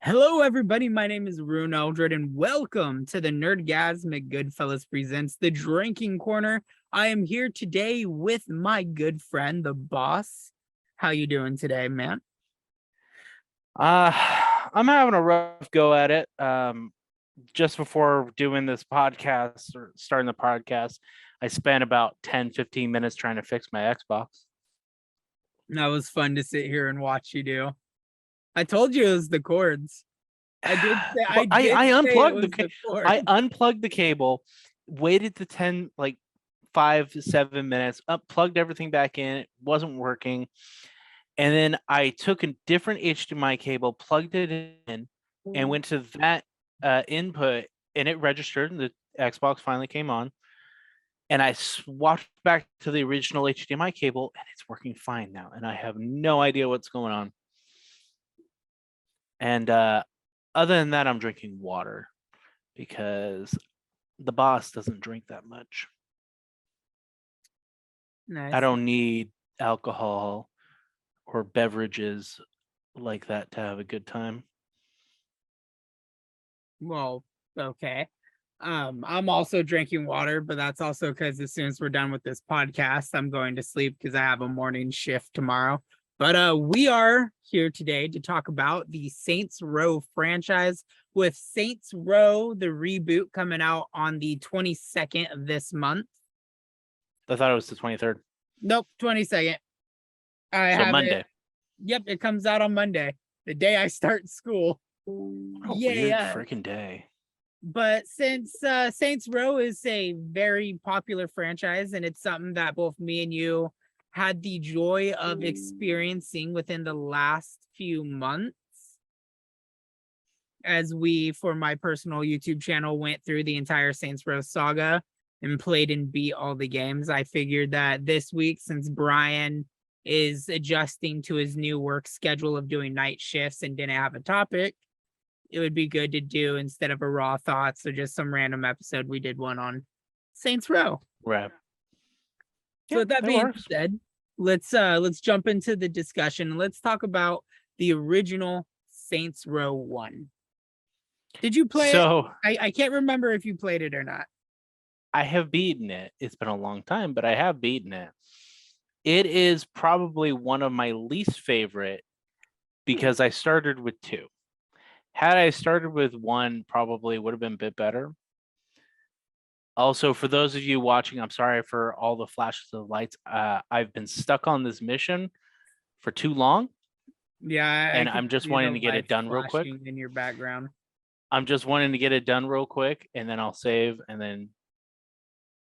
Hello, everybody. My name is Ryunn Eldred, and welcome to the Nerdgasmic Goodfellas Presents the Drinking Corner. I am here today with my good friend, the Boss. How you doing today, man? Uh, I'm having a rough go at it. Just before doing this podcast or starting the podcast, I spent about 10, 15 minutes trying to fix my Xbox. That was fun to sit here and watch you do. I told you it was the cords. I did say Well, I did say it unplugged was the I cords. unplugged the cable, waited the 10 like 5 to 7 minutes, plugged everything back in. It wasn't working. And then I took a different HDMI cable, plugged it in, and went to that input, and it registered, and the Xbox finally came on. And I swapped back to the original HDMI cable, and it's working fine now. And I have no idea what's going on. And other than that, I'm drinking water because the boss doesn't drink that much. Nice. I don't need alcohol or beverages like that to have a good time. Well, okay. I'm also drinking water, but that's also because as soon as we're done with this podcast, I'm going to sleep because I have a morning shift tomorrow. But we are here today to talk about the Saints Row franchise with Saints Row, the reboot coming out on the 22nd of this month. I thought it was the 23rd. Nope, 22nd. I So have Monday. it. Yep, it comes out on Monday, the day I start school. What a Yeah, weird freaking day. But since Saints Row is a very popular franchise and it's something that both me and you had the joy of experiencing within the last few months, as we, for my personal YouTube channel, went through the entire Saints Row saga and played and beat all the games, I figured that this week, since Brian is adjusting to his new work schedule of doing night shifts and didn't have a topic, it would be good to do, instead of a raw thoughts or just some random episode, we did one on Saints Row. Right. So with that being said, let's jump into the discussion. Let's talk about the original Saints Row 1. Did you play it? I can't remember if you played it or not. I have beaten it. It's been a long time, but I have beaten it. It is probably one of my least favorite because I started with 2. Had I started with 1, probably would have been a bit better. Also, for those of you watching, I'm sorry for all the flashes of lights. I've been stuck on this mission for too long. Yeah, and I'm just wanting to get it done real quick. In your background. I'm just wanting to get it done real quick, and then I'll save, and then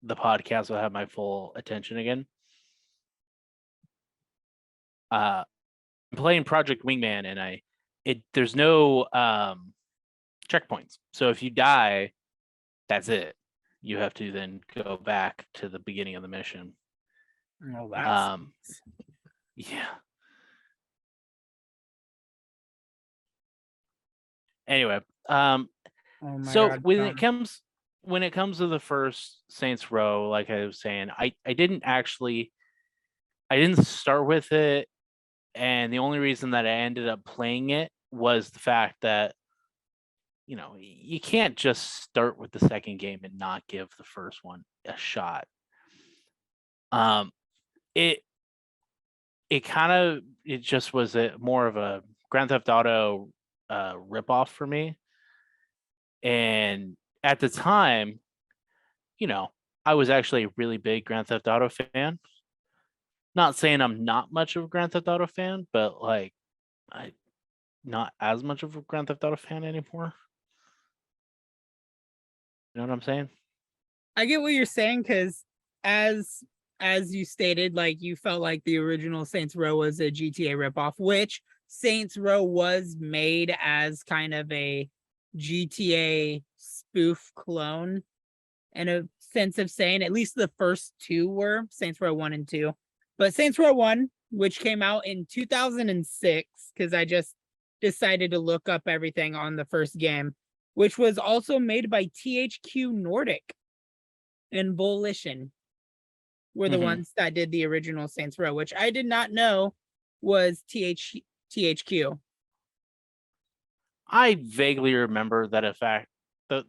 the podcast will have my full attention again. I'm playing Project Wingman, and there's no checkpoints. So if you die, that's it. You have to then go back to the beginning of the mission. Oh, that's yeah. Anyway, so God, when it comes to the first Saints Row, like I was saying, I didn't start with it, and the only reason that I ended up playing it was the fact that you can't just start with the second game and not give the first one a shot. It just was more of a Grand Theft Auto ripoff for me. And at the time, I was actually a really big Grand Theft Auto fan. Not saying I'm not much of a Grand Theft Auto fan, but I'm not as much of a Grand Theft Auto fan anymore. You know what I'm saying? I get what you're saying, because as you stated, like, you felt like the original Saints Row was a GTA ripoff, which Saints Row was made as kind of a GTA spoof clone, in a sense of saying. At least the first 2 were Saints Row 1 and 2. But Saints Row 1, which came out in 2006, because I just decided to look up everything on the first game, which was also made by THQ Nordic and Volition, were the ones that did the original Saints Row, which I did not know was THQ. I vaguely remember that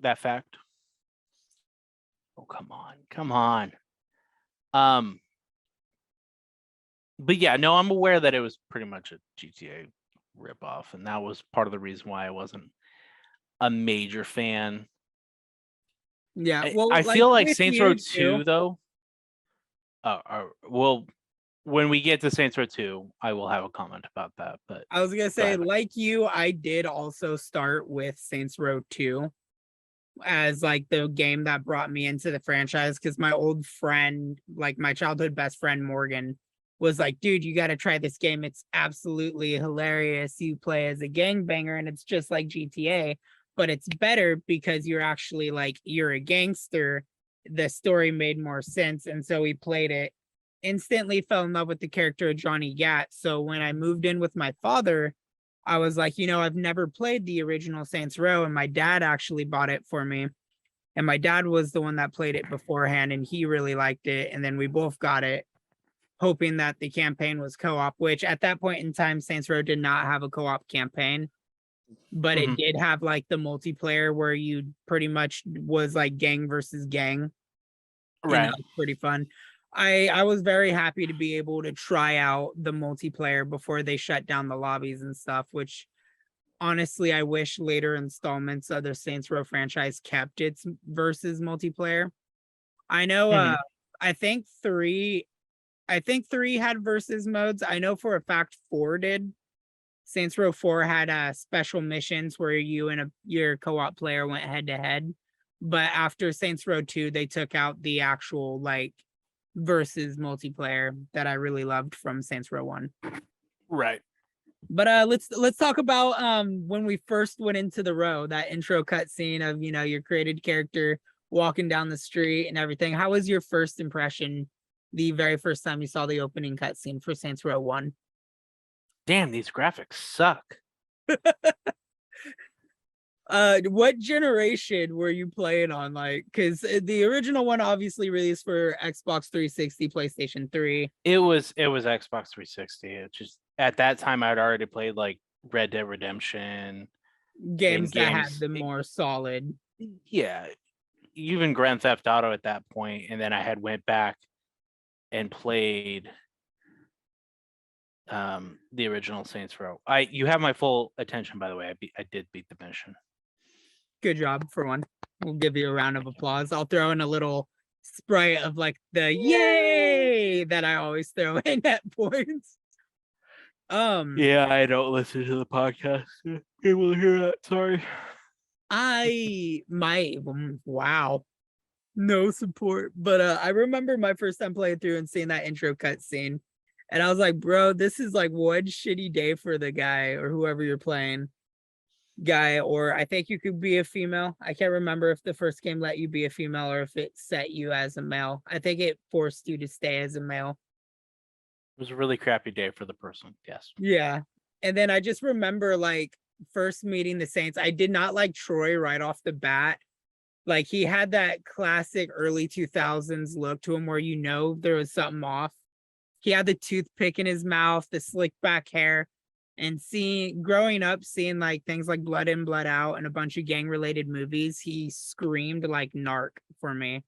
that fact. Oh, come on, come on. But yeah, no, I'm aware that it was pretty much a GTA ripoff, and that was part of the reason why I wasn't a major fan. Yeah, I, well, I like feel like with Saints Row you too. 2, though. Well, when we get to Saints Row 2, I will have a comment about that. But I was gonna go say, ahead. like you, I did also start with Saints Row 2 as like the game that brought me into the franchise because my old friend, like my childhood best friend Morgan, was like, dude, you gotta try this game. It's absolutely hilarious. You play as a gangbanger and it's just like GTA, but it's better because you're actually like you're a gangster. The story made more sense. And so we played it, instantly fell in love with the character of Johnny Gat. So when I moved in with my father, I was like, I've never played the original Saints Row, and my dad actually bought it for me. And my dad was the one that played it beforehand, and he really liked it. And then we both got it, hoping that the campaign was co-op, which at that point in time, Saints Row did not have a co-op campaign, but it Mhm. did have like the multiplayer where you pretty much was like gang versus gang, and that Right. was pretty fun. I was very happy to be able to try out the multiplayer before they shut down the lobbies and stuff, which honestly I wish later installments of the Saints Row franchise kept its versus multiplayer. I know Mhm. I think 3 had versus modes. I know for a fact 4 did. Saints Row 4 had special missions where you and your co-op player went head to head. But after Saints Row 2, they took out the actual like versus multiplayer that I really loved from Saints Row 1. Right. But let's talk about when we first went into the row, that intro cutscene of your created character walking down the street and everything. How was your first impression the very first time you saw the opening cutscene for Saints Row 1? Damn, these graphics suck. What generation were you playing on? Like, because the original one obviously released for Xbox 360, PlayStation 3. It was Xbox 360. It just at that time I'd already played like Red Dead Redemption Games and that had games. the more solid. Yeah, even Grand Theft Auto at that point, and then I had went back and played the original Saints Row. You have my full attention, by the way. I did beat the mission. Good job for one. We'll give you a round of applause. I'll throw in a little sprite of like the yay that I always throw in at points. Yeah, I don't listen to the podcast. You will hear that. Sorry. Wow, no support. But I remember my first time playing through and seeing that intro cutscene, and I was like, bro, this is like one shitty day for the guy or whoever you're playing. Guy, or I think you could be a female. I can't remember if the first game let you be a female or if it set you as a male. I think it forced you to stay as a male. It was a really crappy day for the person. Yes. Yeah. And then I just remember like first meeting the Saints. I did not like Troy right off the bat. Like he had that classic early 2000s look to him where there was something off. He had the toothpick in his mouth, the slick back hair, and growing up seeing like things like Blood In Blood Out and a bunch of gang related movies, he screamed like narc for me.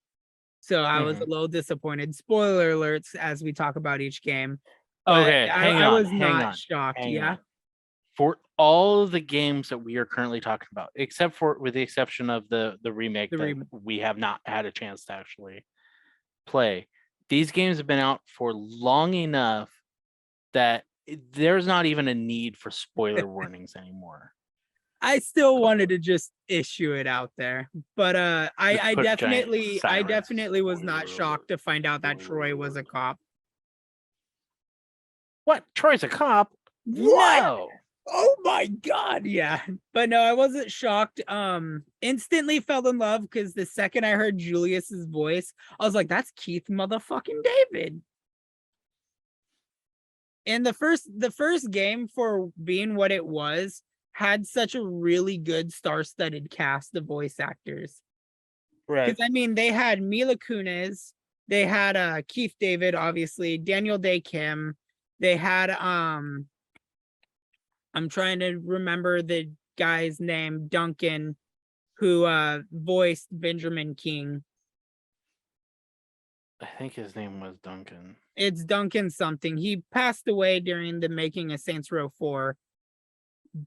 So I was Mhm. a little disappointed. Spoiler alerts as we talk about each game, but Okay, I was not shocked. hang Yeah, on. For all of the games that we are currently talking about, except for with the exception of the remake the that re- we have not had a chance to actually play, these games have been out for long enough that there's not even a need for spoiler warnings anymore. I still wanted So to just issue it out there, but just I put giant definitely sirens. was not shocked to find out that Troy was a cop. What? Troy's a cop? What? No. Oh my god, yeah. But no, I wasn't shocked. Instantly fell in love because the second I heard Julius's voice, I was like, that's Keith motherfucking David. And the first game, for being what it was, had such a really good star-studded cast of voice actors. Right. Because I mean, they had Mila Kunis, they had Keith David, obviously, Daniel Day Kim, they had I'm trying to remember the guy's name, Duncan, who voiced Benjamin King. I think his name was Duncan. It's Duncan something. He passed away during the making of Saints Row 4.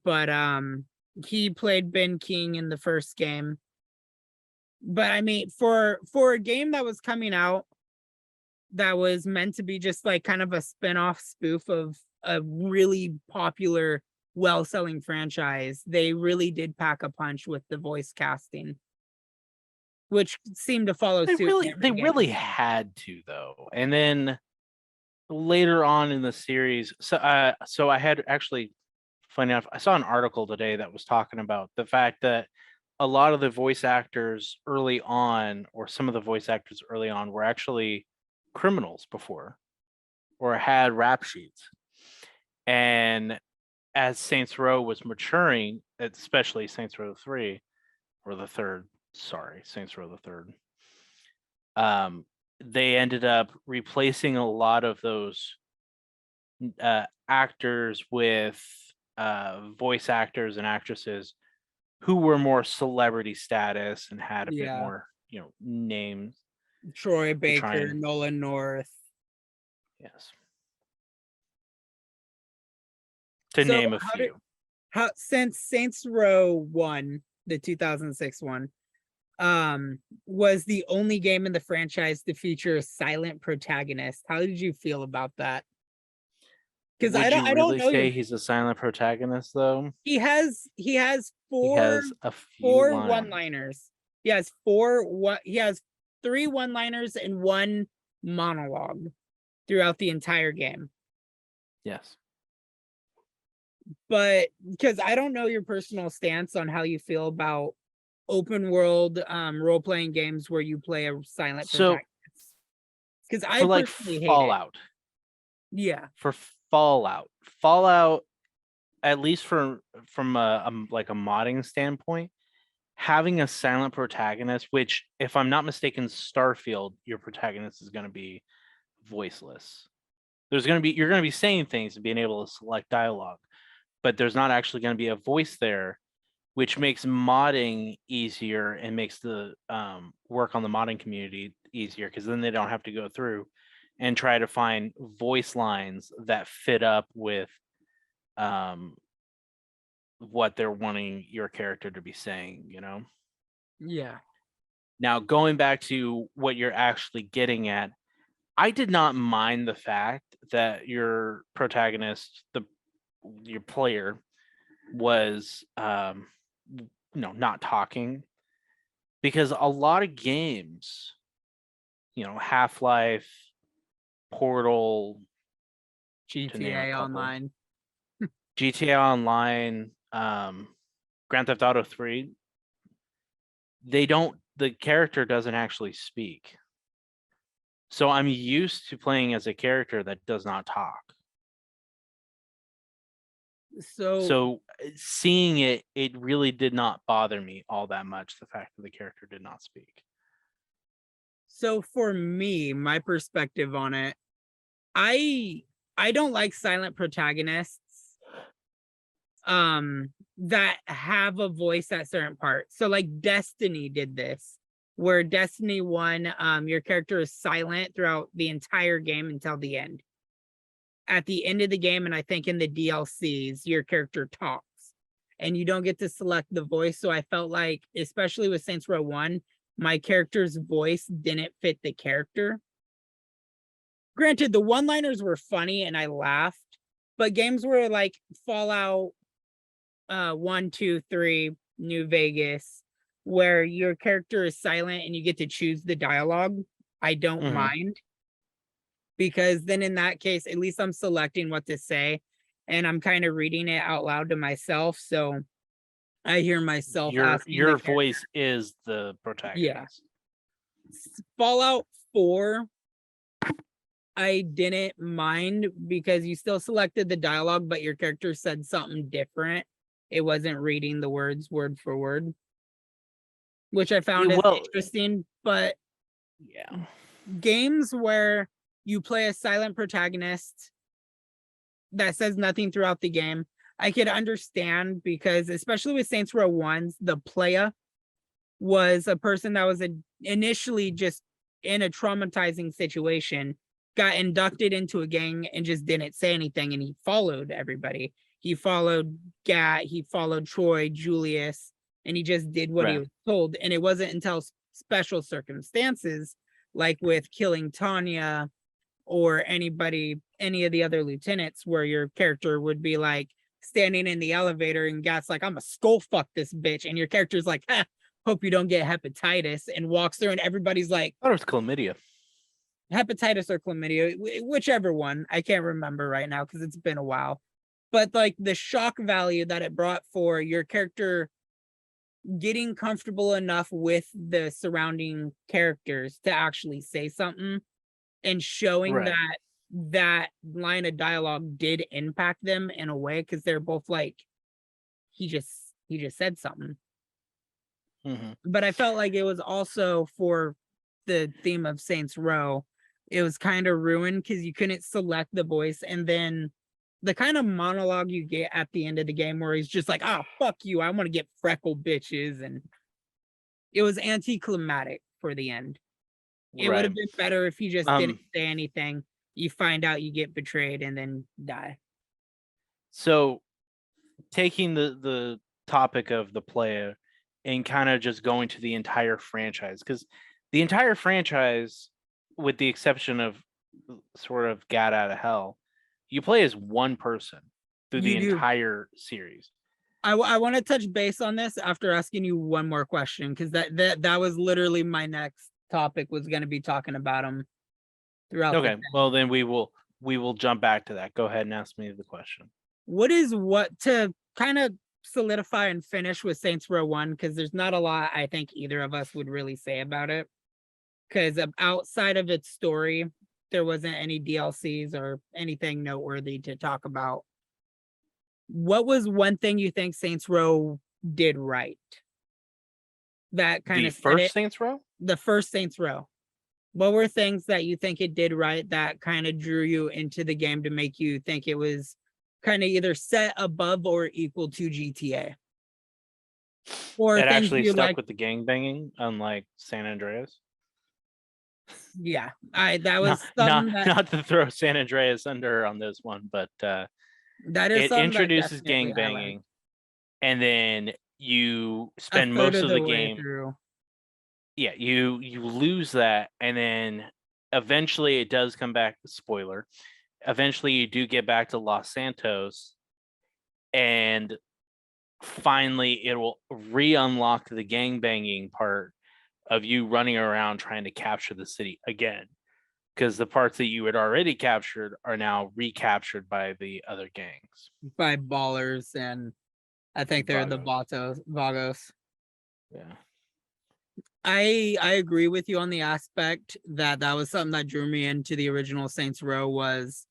But he played Ben King in the first game. But I mean, for a game that was coming out that was meant to be just like kind of a spin-off spoof of a really popular, well-selling franchise, they really did pack a punch with the voice casting, which seemed to follow They suit. really had to though. And then later on in the series, so I had actually, funny enough, I saw an article today that was talking about the fact that a lot of the voice actors early on, or some of the voice actors early on, were actually criminals before or had rap sheets. And as Saints Row was maturing, especially Saints Row 3 or the third, Saints Row the third, they ended up replacing a lot of those actors with voice actors and actresses who were more celebrity status and had a bit more, names. Troy Baker, Nolan North. Yes. To name a few. Since Saints Row 1, the 2006 one, was the only game in the franchise to feature a silent protagonist. How did you feel about that? Because I don't really know. Say he's a silent protagonist though. He has four one-liners. He has three one-liners and one monologue throughout the entire game. Yes. But because I don't know your personal stance on how you feel about open world role-playing games where you play a silent protagonist. Because I like Fallout. Yeah. For Fallout, at least from a modding standpoint, having a silent protagonist, which, if I'm not mistaken, Starfield, your protagonist is going to be voiceless. You're going to be saying things and being able to select dialogue, but there's not actually going to be a voice there, which makes modding easier and makes the work on the modding community easier, because then they don't have to go through and try to find voice lines that fit up with what they're wanting your character to be saying, Yeah. Now, going back to what you're actually getting at, I did not mind the fact that your protagonist, your player, was not talking, because a lot of games, Half-Life, Portal, GTA Online, Grand Theft Auto 3, the character doesn't actually speak. So I'm used to playing as a character that does not talk. So seeing it really did not bother me all that much, the fact that the character did not speak. So for me, my perspective on it, I don't like silent protagonists that have a voice at certain parts. So like Destiny did this, where Destiny 1, your character is silent throughout the entire game until the end. At the end of the game, and I think in the DLCs, your character talks and you don't get to select the voice. So I felt like, especially with Saints Row 1, my character's voice didn't fit the character. Granted, the one-liners were funny and I laughed, but games were like Fallout 1, 2, 3, New Vegas, where your character is silent and you get to choose the dialogue, I don't mind. Because then in that case, at least I'm selecting what to say and I'm kind of reading it out loud to myself. So I hear myself asking. Your voice is the protagonist. Yeah. Fallout 4, I didn't mind because you still selected the dialogue, but your character said something different. It wasn't reading the words word for word, which I found interesting. But yeah, games where you play a silent protagonist that says nothing throughout the game, I could understand because especially with Saints Row 1's, the playa was a person that was initially just in a traumatizing situation, got inducted into a gang and just didn't say anything, and he followed everybody. He followed Gat, he followed Troy, Julius, and he just did what he Right. was told. And it wasn't until special circumstances, like with killing Tanya or any of the other lieutenants, where your character would be like standing in the elevator and Gat's like, I'm a skull fuck this bitch. And your character's like, hope you don't get hepatitis, and walks through, and everybody's like, I thought it was chlamydia. hepatitis or chlamydia, whichever one. I can't remember right now because it's been a while. But like the shock value that it brought for your character getting comfortable enough with the surrounding characters to actually say something, and showing Right. that that line of dialogue did impact them in a way, because they're both like, he just said something. But I felt like it was also for the theme of Saints Row, it was kind of ruined because you couldn't select the voice, and then the kind of monologue you get at the end of the game where he's just like, "Ah, fuck you, I want to get freckle bitches," and it was anticlimactic for the end. It would Right. have been better if he just didn't say anything. You find out you get betrayed and then die. So taking the topic of the player and kind of just going to the entire franchise, because the entire franchise, with the exception of sort of Gat Out of Hell, you play as one person through You the do. entire series. I want to touch base on this after asking you one more question, because that was literally my next topic, was going to be talking about them throughout the Okay, well then we will jump back to that. Go ahead and ask me the question. what to kind of solidify and finish with Saints Row 1, because there's not a lot I think either of us would really say about it, because outside of its story, there wasn't any DLCs or anything noteworthy to talk about. What was one thing you think Saints Row did right that kind The of set first it? Saints Row? The first Saints Row. What were things that you think it did right that kind of drew you into the game to make you think it was kind of either set above or equal to GTA? Or It things actually you stuck like? with the gang banging, unlike San Andreas. Yeah, that Not was not something that not to throw San Andreas under on this one, but that is it something that introduces definitely gang I like. banging, and then you A spend third most of of the the way game. through. Yeah, you lose that, and then eventually it does come back. Spoiler. Eventually, you do get back to Los Santos, and finally, it will re-unlock the gang banging part of you running around trying to capture the city again, because the parts that you had already captured are now recaptured by the other gangs. By ballers, and I think they're the Vagos. Vagos. Yeah. I agree with you on the aspect that that was something that drew me into the original Saints Row, was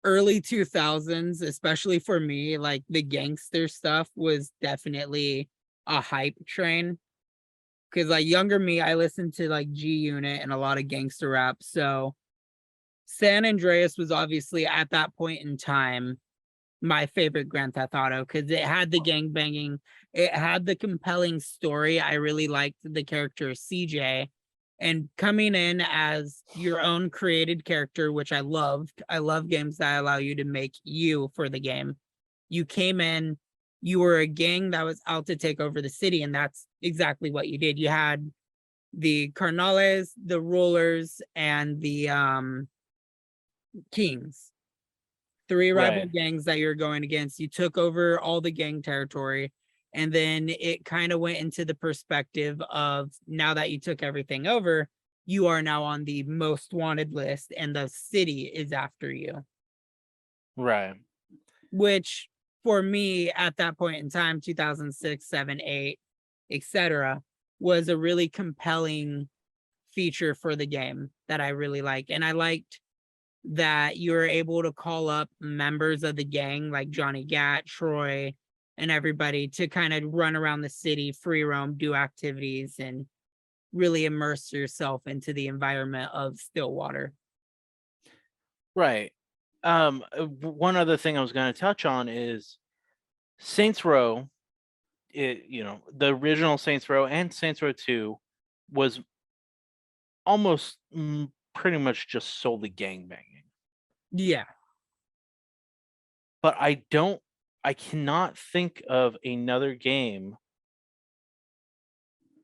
early 2000s, especially for me, like the gangster stuff was definitely a hype train. Because like younger me, I listened to like G Unit and a lot of gangster rap. So San Andreas was obviously at that point in time my favorite Grand Theft Auto, because it had the gang banging, it had the compelling story. I really liked the character CJ, and coming in as your own created character, which I loved. I love games that allow you to make you for the game. You came in, you were a gang that was out to take over the city, and that's exactly what you did. You had the Carnales, the Rulers, and the Kings, three rival Right. gangs that you're going against. You took over all the gang territory. And then it kind of went into the perspective of, now that you took everything over, you are now on the most wanted list and the city is after you. Right. Which for me at that point in time, 2006, 7, 8, etc., was a really compelling feature for the game that I really liked. And I liked that you were able to call up members of the gang like Johnny Gat, Troy, and everybody to kind of run around the city, free roam, do activities, and really immerse yourself into the environment of Stillwater. Right. One other thing I was going to touch on is Saints Row, the original Saints Row and Saints Row 2 was almost pretty much just solely gangbanging. Yeah. But I cannot think of another game,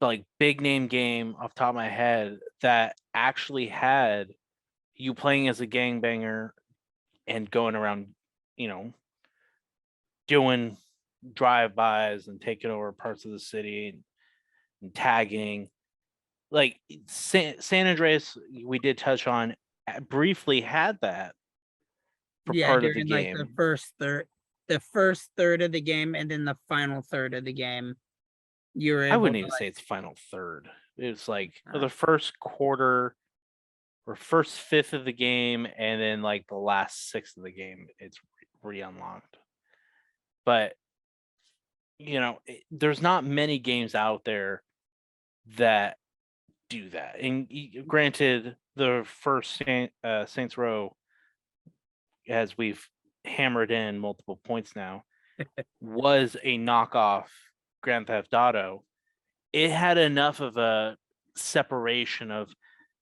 like big name game off the top of my head, that actually had you playing as a gangbanger and going around, doing drive-bys and taking over parts of the city and tagging. Like San Andreas, we did touch on, briefly had that for Yeah, part of the during like game. the first third of the game, and then the final third of the game, you were I able wouldn't to even say like it's final third. It's like uh, the first quarter or first fifth of the game, and then like the last sixth of the game, it's re-unlocked. But there's not many games out there that do that. And granted, the first Saints Row, as we've hammered in multiple points now, was a knockoff Grand Theft Auto. It had enough of a separation of,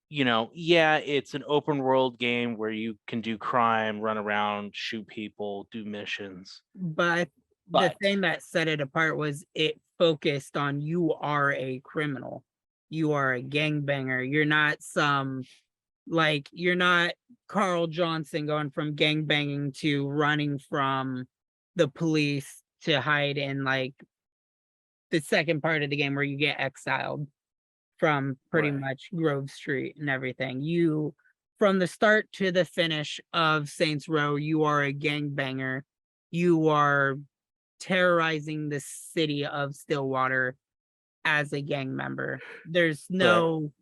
yeah, it's an open world game where you can do crime, run around, shoot people, do missions. but the But thing that set it apart was it focused on you are a criminal. You are a gangbanger. You're not Carl Johnson going from gangbanging to running from the police to hide in like the second part of the game where you get exiled from pretty right, much Grove Street and everything. You, from the start to the finish of Saints Row, you are a gangbanger. You are terrorizing the city of Stillwater as a gang member. There's right, no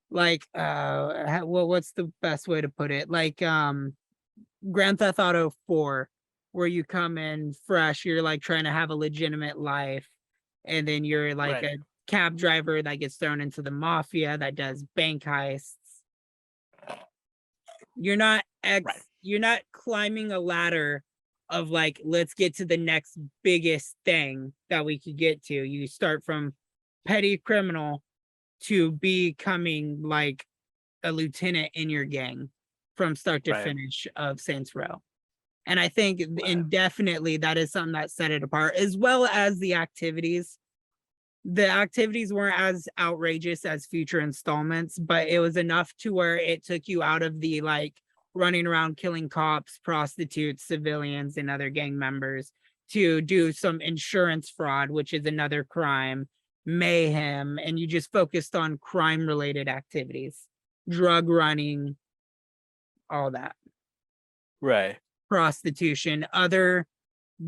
what's the best way to put it? Like Grand Theft Auto 4, where you come in fresh, you're like trying to have a legitimate life, and then you're like right, a cab driver that gets thrown into the mafia that does bank heists. You're not right, you're not climbing a ladder of like, let's get to the next biggest thing that we could get to. You start from petty criminal to becoming like a lieutenant in your gang from start to right, finish of Saints Row. And I think right, indefinitely that is something that set it apart, as well as the activities. The activities weren't as outrageous as future installments, but it was enough to where it took you out of the like running around killing cops, prostitutes, civilians, and other gang members to do some insurance fraud, which is another crime, mayhem, and you just focused on crime related activities, drug running, all that, right, prostitution, other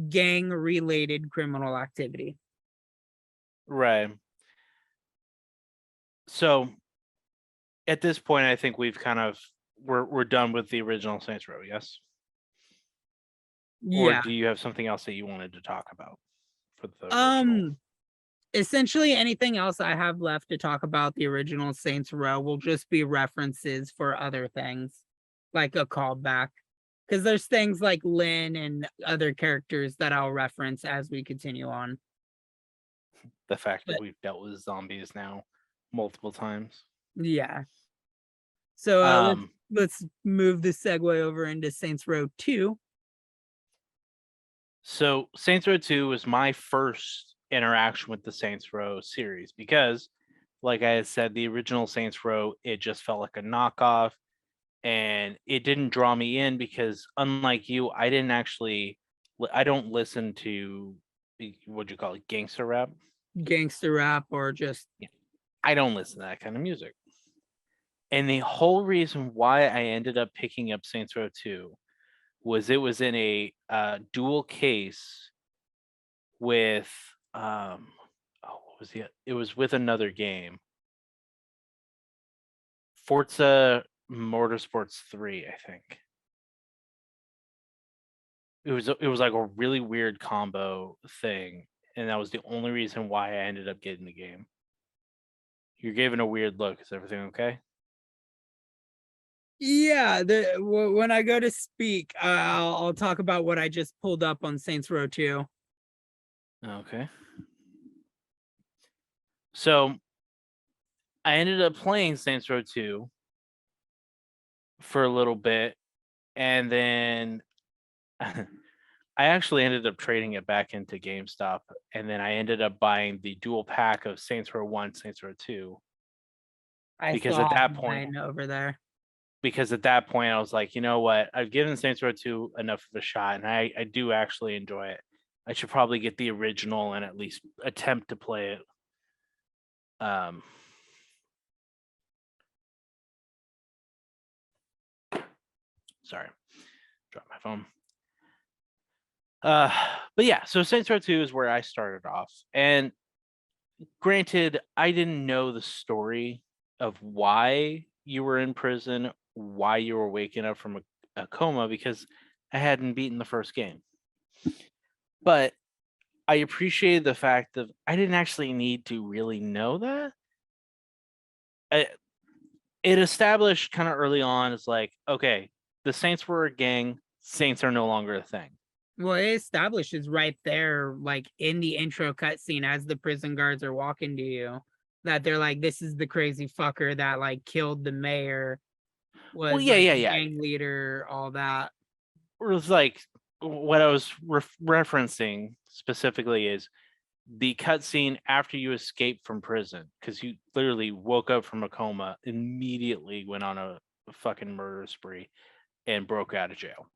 gang related criminal activity. right. So at this point, I think we've kind of we're done with the original Saints Row, yes? Or Yeah. do you have something else that you wanted to talk about for the original? Um, Essentially anything else I have left to talk about the original Saints Row will just be references for other things, like a callback. Because there's things like Lynn and other characters that I'll reference as we continue on. The fact that But we've dealt with zombies now multiple times. yeah. So Um, let's move the segue over into Saints Row 2. so Saints Row 2 was my first interaction with the Saints Row series because, like I had said, the original Saints Row, it just felt like a knockoff and it didn't draw me in because, unlike you, I don't listen to what you call it, gangster rap. Gangster rap or just Yeah, I don't listen to that kind of music. And the whole reason why I ended up picking up Saints Row 2 was it was in a dual case with what was it? It was with another game, Forza Motorsports 3, I think. It was like a really weird combo thing, and that was the only reason why I ended up getting the game. You're giving a weird look. Is everything okay? yeah. When I go to speak, I'll talk about what I just pulled up on Saints Row 2. Okay. So I ended up playing Saints Row 2 for a little bit, and then I actually ended up trading it back into GameStop, and then I ended up buying the dual pack of Saints Row 1, Saints Row 2, I because still at have that point mine over there. I was like, you know what? I've given Saints Row 2 enough of a shot, and I do actually enjoy it. I should probably get the original and at least attempt to play it. Um, sorry, dropped my phone. But yeah, so Saints Row 2 is where I started off. And granted, I didn't know the story of why you were in prison, why you were waking up from a coma, because I hadn't beaten the first game. But I appreciated the fact that I didn't actually need to really know that. It established kind of early on as like, okay, the Saints were a gang, Saints are no longer a thing. Well, it establishes right there, like in the intro cutscene, as the prison guards are walking to you, that they're like, "This is the crazy fucker that like killed the mayor, Well, was yeah, like yeah, the yeah. gang leader, all that." It was like what I was referencing specifically is the cutscene after you escape from prison, because you literally woke up from a coma, immediately went on a fucking murder spree, and broke out of jail.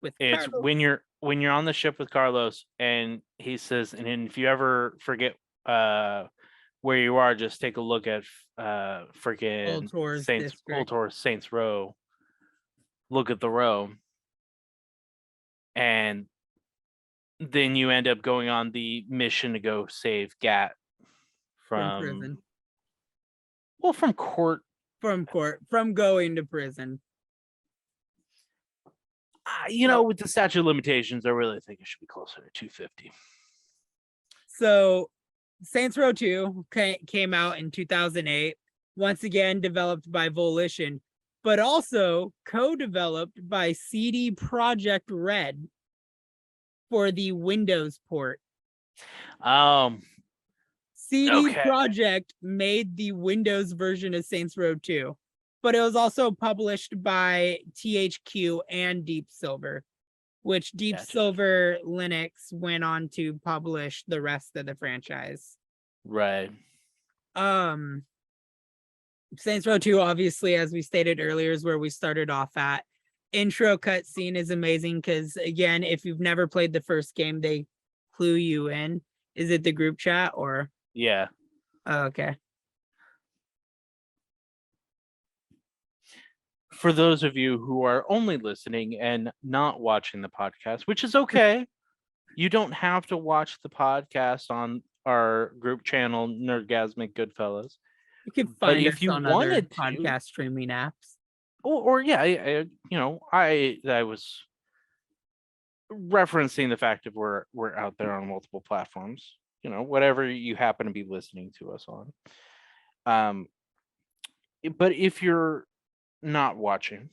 With It's Carlos. when you're on the ship with Carlos, and he says, and then if you ever forget where you are, just take a look at Old freaking Tours Saints District. Saints Row. Look at the row, and then you end up going on the mission to go save Gat From from, prison. well, from court. From court. From going to prison. You know, with the statute of limitations, I really think it should be closer to 250. So Saints Row 2 came out in 2008, once again developed by Volition, but also co-developed by CD Projekt Red for the Windows port. CD Okay. Projekt made the Windows version of Saints Row 2, but it was also published by THQ and Deep Silver, which Deep Gotcha. Silver Linux went on to publish the rest of the franchise. Right. Saints Row 2, obviously, as we stated earlier, is where we started off at. Intro cutscene is amazing because, again, if you've never played the first game, they clue you in. Is it the group chat or? Yeah. Oh, okay. For those of you who are only listening and not watching the podcast, which is okay, you don't have to watch the podcast on our group channel, Nerdgasmic Goodfellas. You can But find if us you on other wanted to, podcast streaming apps. or yeah, I was referencing the fact that we're out there on multiple platforms. Whatever you happen to be listening to us on. But if you're not watching,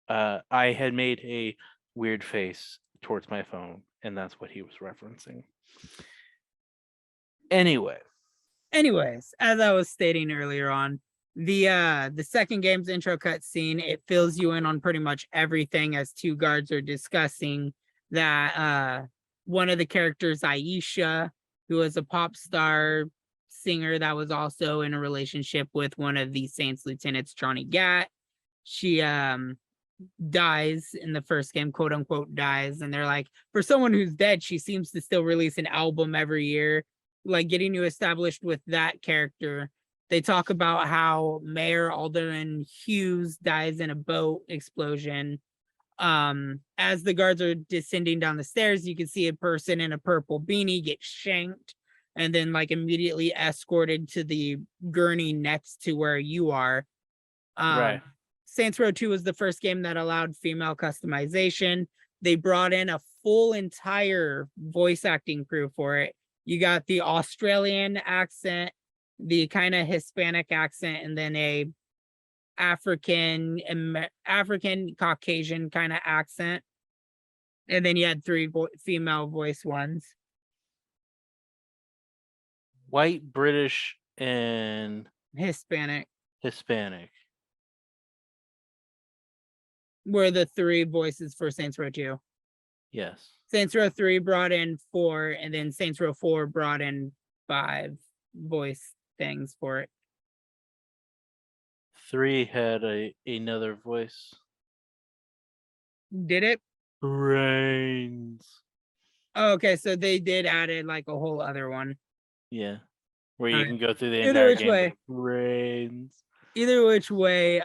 I had made a weird face towards my phone, and that's what he was referencing. Anyways, as I was stating earlier on, the second game's intro cutscene, it fills you in on pretty much everything as two guards are discussing that one of the characters, Aisha, who is a pop star singer that was also in a relationship with one of the Saints lieutenants, Johnny Gat, she dies in the first game, quote unquote dies, and they're like, for someone who's dead, she seems to still release an album every year, like getting you established with that character. They talk about how Mayor Alderman Hughes dies in a boat explosion. As the guards are descending down the stairs, you can see a person in a purple beanie get shanked and then like immediately escorted to the gurney next to where you are. right. Saints Row 2 was the first game that allowed female customization. They brought in a full entire voice acting crew for it. You got the Australian accent, the kind of Hispanic accent, and then a African Caucasian kind of accent. And then you had three female voice ones. white, British, and Hispanic Hispanic. were the 3 voices for Saints Row 2. Yes. Saints Row 3 brought in 4, and then Saints Row 4 brought in 5 voice things for it. 3 had another voice. Did it? Brains. Oh, okay, so they did added like a whole other one. Yeah. Where you Alright. can go through the Either entire which game. way. Brains. Either which way,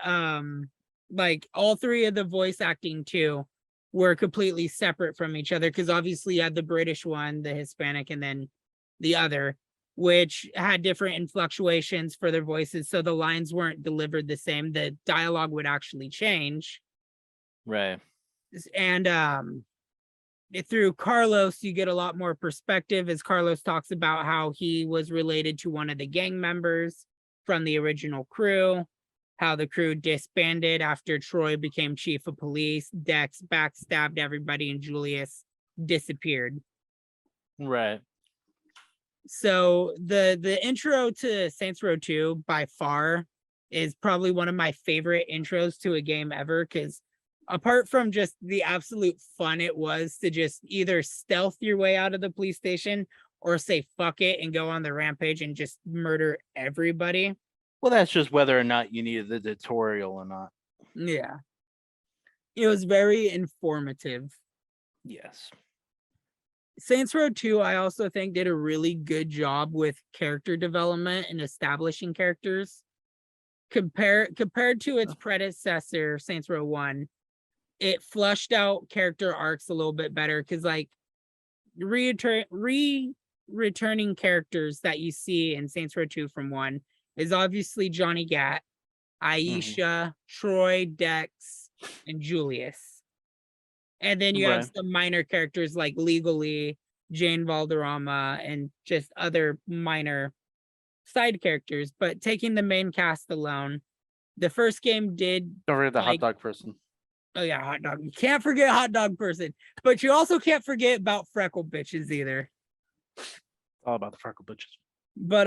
like all 3 of the voice acting too were completely separate from each other, because obviously you had the British one, the Hispanic, and then the other, which had different fluctuations for their voices, so the lines weren't delivered the same. The dialogue would actually change. Right. And through Carlos, you get a lot more perspective, as Carlos talks about how he was related to one of the gang members from the original crew, how the crew disbanded after Troy became chief of police, Dex backstabbed everybody, and Julius disappeared. Right. So the intro to Saints Row 2 by far is probably one of my favorite intros to a game ever, because apart from just the absolute fun it was to just either stealth your way out of the police station or say fuck it and go on the rampage and just murder everybody. Well, that's just whether or not you needed the tutorial or not. Yeah. It was very informative. Yes. Saints Row 2, I also think, did a really good job with character development and establishing characters. Compared to its predecessor, Saints Row 1, it flushed out character arcs a little bit better, because like returning characters that you see in Saints Row 2 from 1 is obviously Johnny Gat, Aisha, Troy, Dex, and Julius. And then you have some minor characters like Legally, Jane Valderrama, and just other minor side characters. But taking the main cast alone, the first game did. Don't forget the hot dog person. Oh yeah, hot dog. You can't forget hot dog person, but you also can't forget about freckle bitches either. It's all about the freckle bitches. But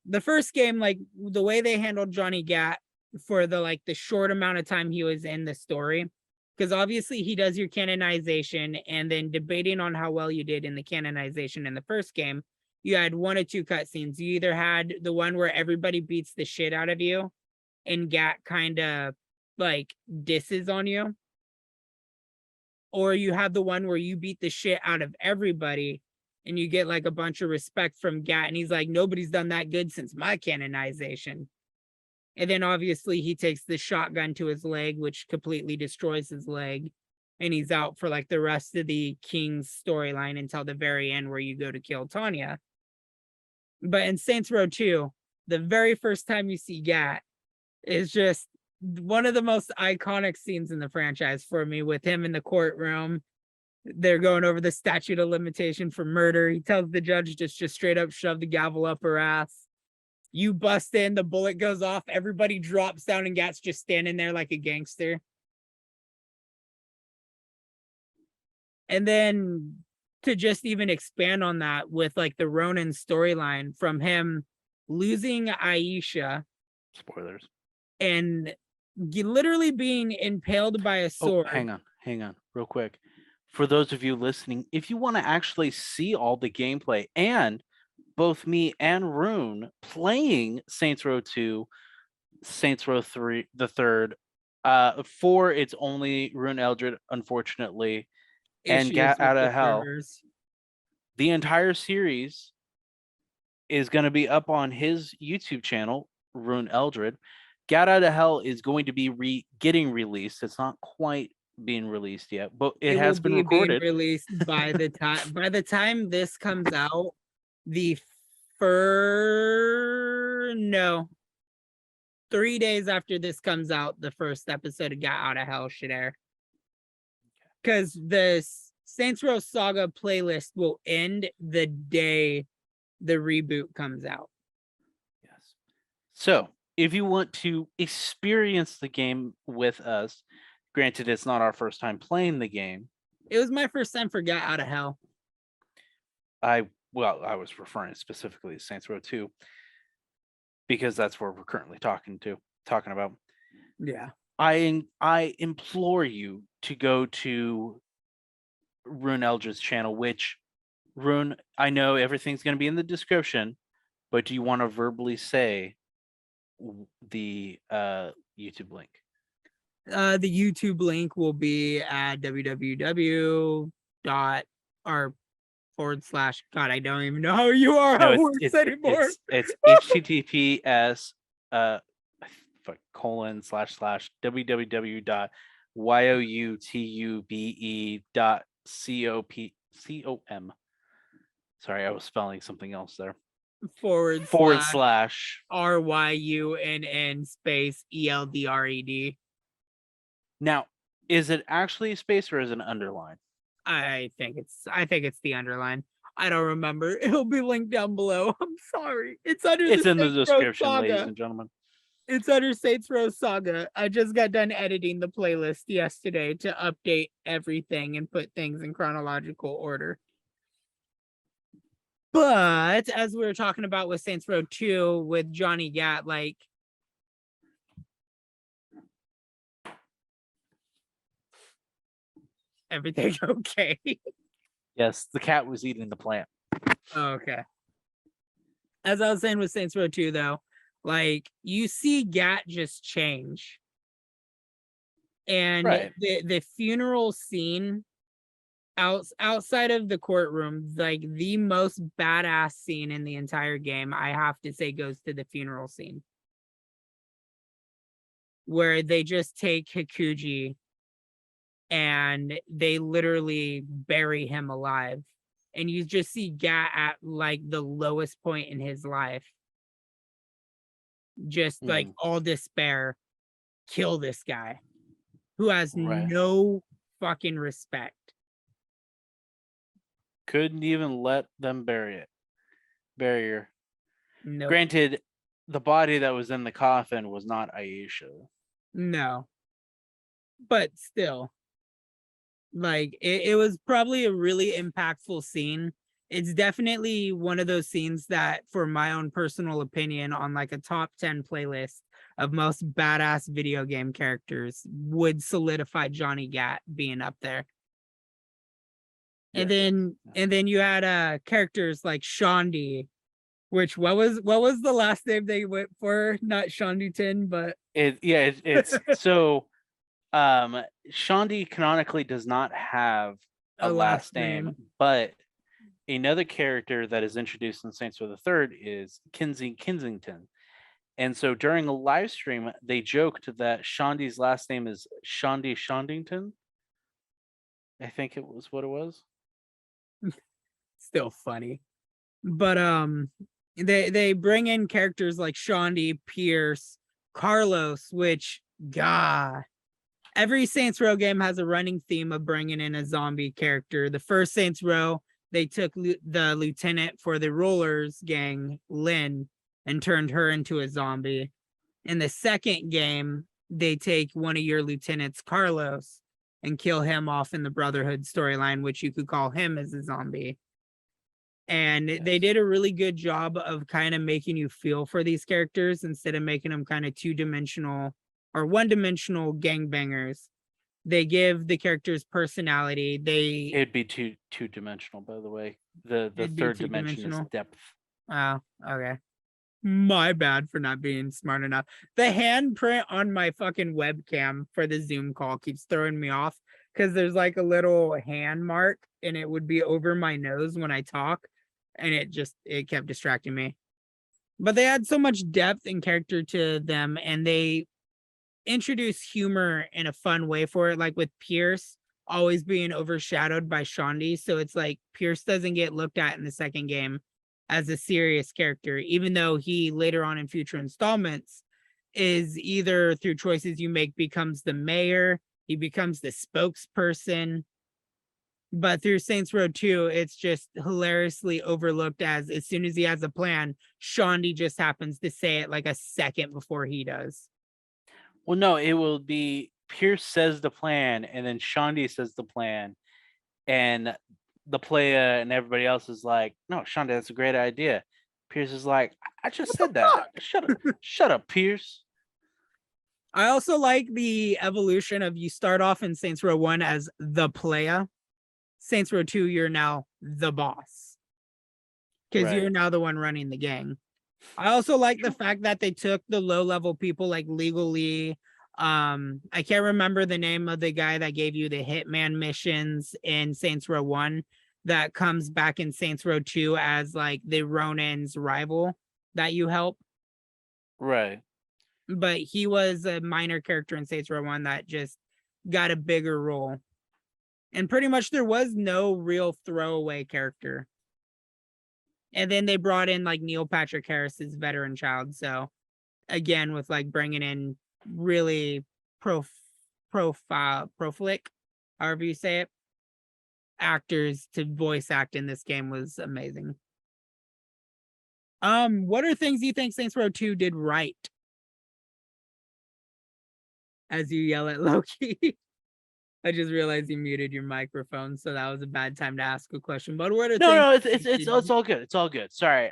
the first game, like the way they handled Johnny Gat for the short amount of time he was in the story, because obviously he does your canonization, and then debating on how well you did in the canonization in the first game, you had 1 or 2 cutscenes. You either had the one where everybody beats the shit out of you and Gat kind of like disses on you, or you have the one where you beat the shit out of everybody and you get like a bunch of respect from Gat, and he's like, nobody's done that good since my canonization. And then obviously he takes the shotgun to his leg, which completely destroys his leg, and he's out for like the rest of the King's storyline until the very end, where you go to kill Tanya. But in Saints Row 2, the very first time you see Gat is just one of the most iconic scenes in the franchise for me, with him in the courtroom. They're going over the statute of limitation for murder. He tells the judge just straight up shove the gavel up her ass. You bust in, the bullet goes off, everybody drops down, and Gat's just standing there like a gangster. And then to just even expand on that with like the Ronin storyline, from him losing Aisha, spoilers, and literally being impaled by a sword. Hang on, real quick. For those of you listening, if you want to actually see all the gameplay and both me and Ryunn playing Saints Row 2, Saints Row 3, the third, 4, it's only Ryunn Eldred, unfortunately, and Gat Out of Hell. The entire series is going to be up on his YouTube channel, Ryunn Eldred. Gat Out of Hell is going to be getting released. It's not quite being released yet, but it has been recorded. Being released by the time this comes out. The 3 days after this comes out, the first episode of Gat Out of Hell should air. Because the Saints Row Saga playlist will end the day the reboot comes out. Yes. So if you want to experience the game with us, granted it's not our first time playing the game. It was my first time for Gat Out of Hell. I well, I was referring specifically to Saints Row 2 because that's where we're currently talking about. Yeah. I implore you to go to Ryunn Eldred's channel, which Ryunn, I know everything's going to be in the description, but do you want to verbally say the YouTube link? The YouTube link will be at www. or / God, I don't even know how URL No, works anymore. it's https www.youtube.com. Sorry, I was spelling something else there. / RYUNN space ELDRED. Now, is it actually a space or is it an underline? I think it's the underline. I don't remember. It'll be linked down below. I'm sorry. It's under It's the in the Saints Row description, ladies Saga. and gentlemen. It's under Saints Row Saga. I just got done editing the playlist yesterday to update everything and put things in chronological order. But as we were talking about with Saints Row 2 with Johnny Gat, like, everything okay? Yes, the cat was eating the plant. Okay. As I was saying with Saints Row 2, though, like, you see Gat just change. And Right. the funeral scene outside of the courtroom, like the most badass scene in the entire game, I have to say, goes to the funeral scene. Where they just take Hikuji and they literally bury him alive. And you just see Gat at like the lowest point in his life. Just like all despair, kill this guy who has no fucking respect. Couldn't even let them bury it. Barrier. No. Granted, the body that was in the coffin was not Aisha. No. But still, like, it was probably a really impactful scene. It's definitely one of those scenes that, for my own personal opinion, on like a top 10 playlist of most badass video game characters, would solidify Johnny Gat being up there. And then you had characters like Shondi, which what was the last name they went for? Not Shonditon, but it's so Shondi canonically does not have a last name, but another character that is introduced in Saints Row the Third is Kensington. And so during a live stream, they joked that Shondi's last name is Shondington. I think it was what it was. Still funny. But they bring in characters like Shondi, Pierce, Carlos, which, God, every Saints Row game has a running theme of bringing in a zombie character. The first Saints Row, they took the lieutenant for the Rollers gang, Lynn, and turned her into a zombie. In the second game, they take one of your lieutenants, Carlos, and kill him off in the Brotherhood storyline, which you could call him as a zombie. And they did a really good job of kind of making you feel for these characters instead of making them kind of two-dimensional or one-dimensional gangbangers. They give the characters personality. It'd be two-dimensional, by the way. The third dimension is depth. Oh, okay. My bad for not being smart enough. The handprint on my fucking webcam for the Zoom call keeps throwing me off because there's like a little hand mark and it would be over my nose when I talk, and it kept distracting me. But they had so much depth and character to them, and they introduce humor in a fun way for it, like with Pierce always being overshadowed by Shondi. So it's like Pierce doesn't get looked at in the second game as a serious character, even though he later on in future installments is either through choices you make becomes the mayor, he becomes the spokesperson. But through Saints Row 2, it's just hilariously overlooked as soon as he has a plan, Shondi just happens to say it like a second before he does. Well, no, it will be Pierce says the plan, and then Shondi says the plan, and the player and everybody else is like, no, Shonda, that's a great idea. Pierce is like, I just said that. Shut up, Pierce. I also like the evolution of you start off in Saints Row 1 as the player. Saints Row 2, you're now the boss. Because Right. you're now the one running the gang. I also like the fact that they took the low-level people like legally. I can't remember the name of the guy that gave you the hitman missions in Saints Row 1 that comes back in Saints Row 2 as like the Ronin's rival that you help. Right. But he was a minor character in Saints Row 1 that just got a bigger role. And pretty much there was no real throwaway character. And then they brought in like Neil Patrick Harris's veteran child. So again, with like bringing in really prolific, however you say it, actors to voice act in this game was amazing. What are things you think Saints Row 2 did right? As you yell at Loki. I just realized you muted your microphone, so that was a bad time to ask a question. But what are No, things it's all good. It's all good. Sorry.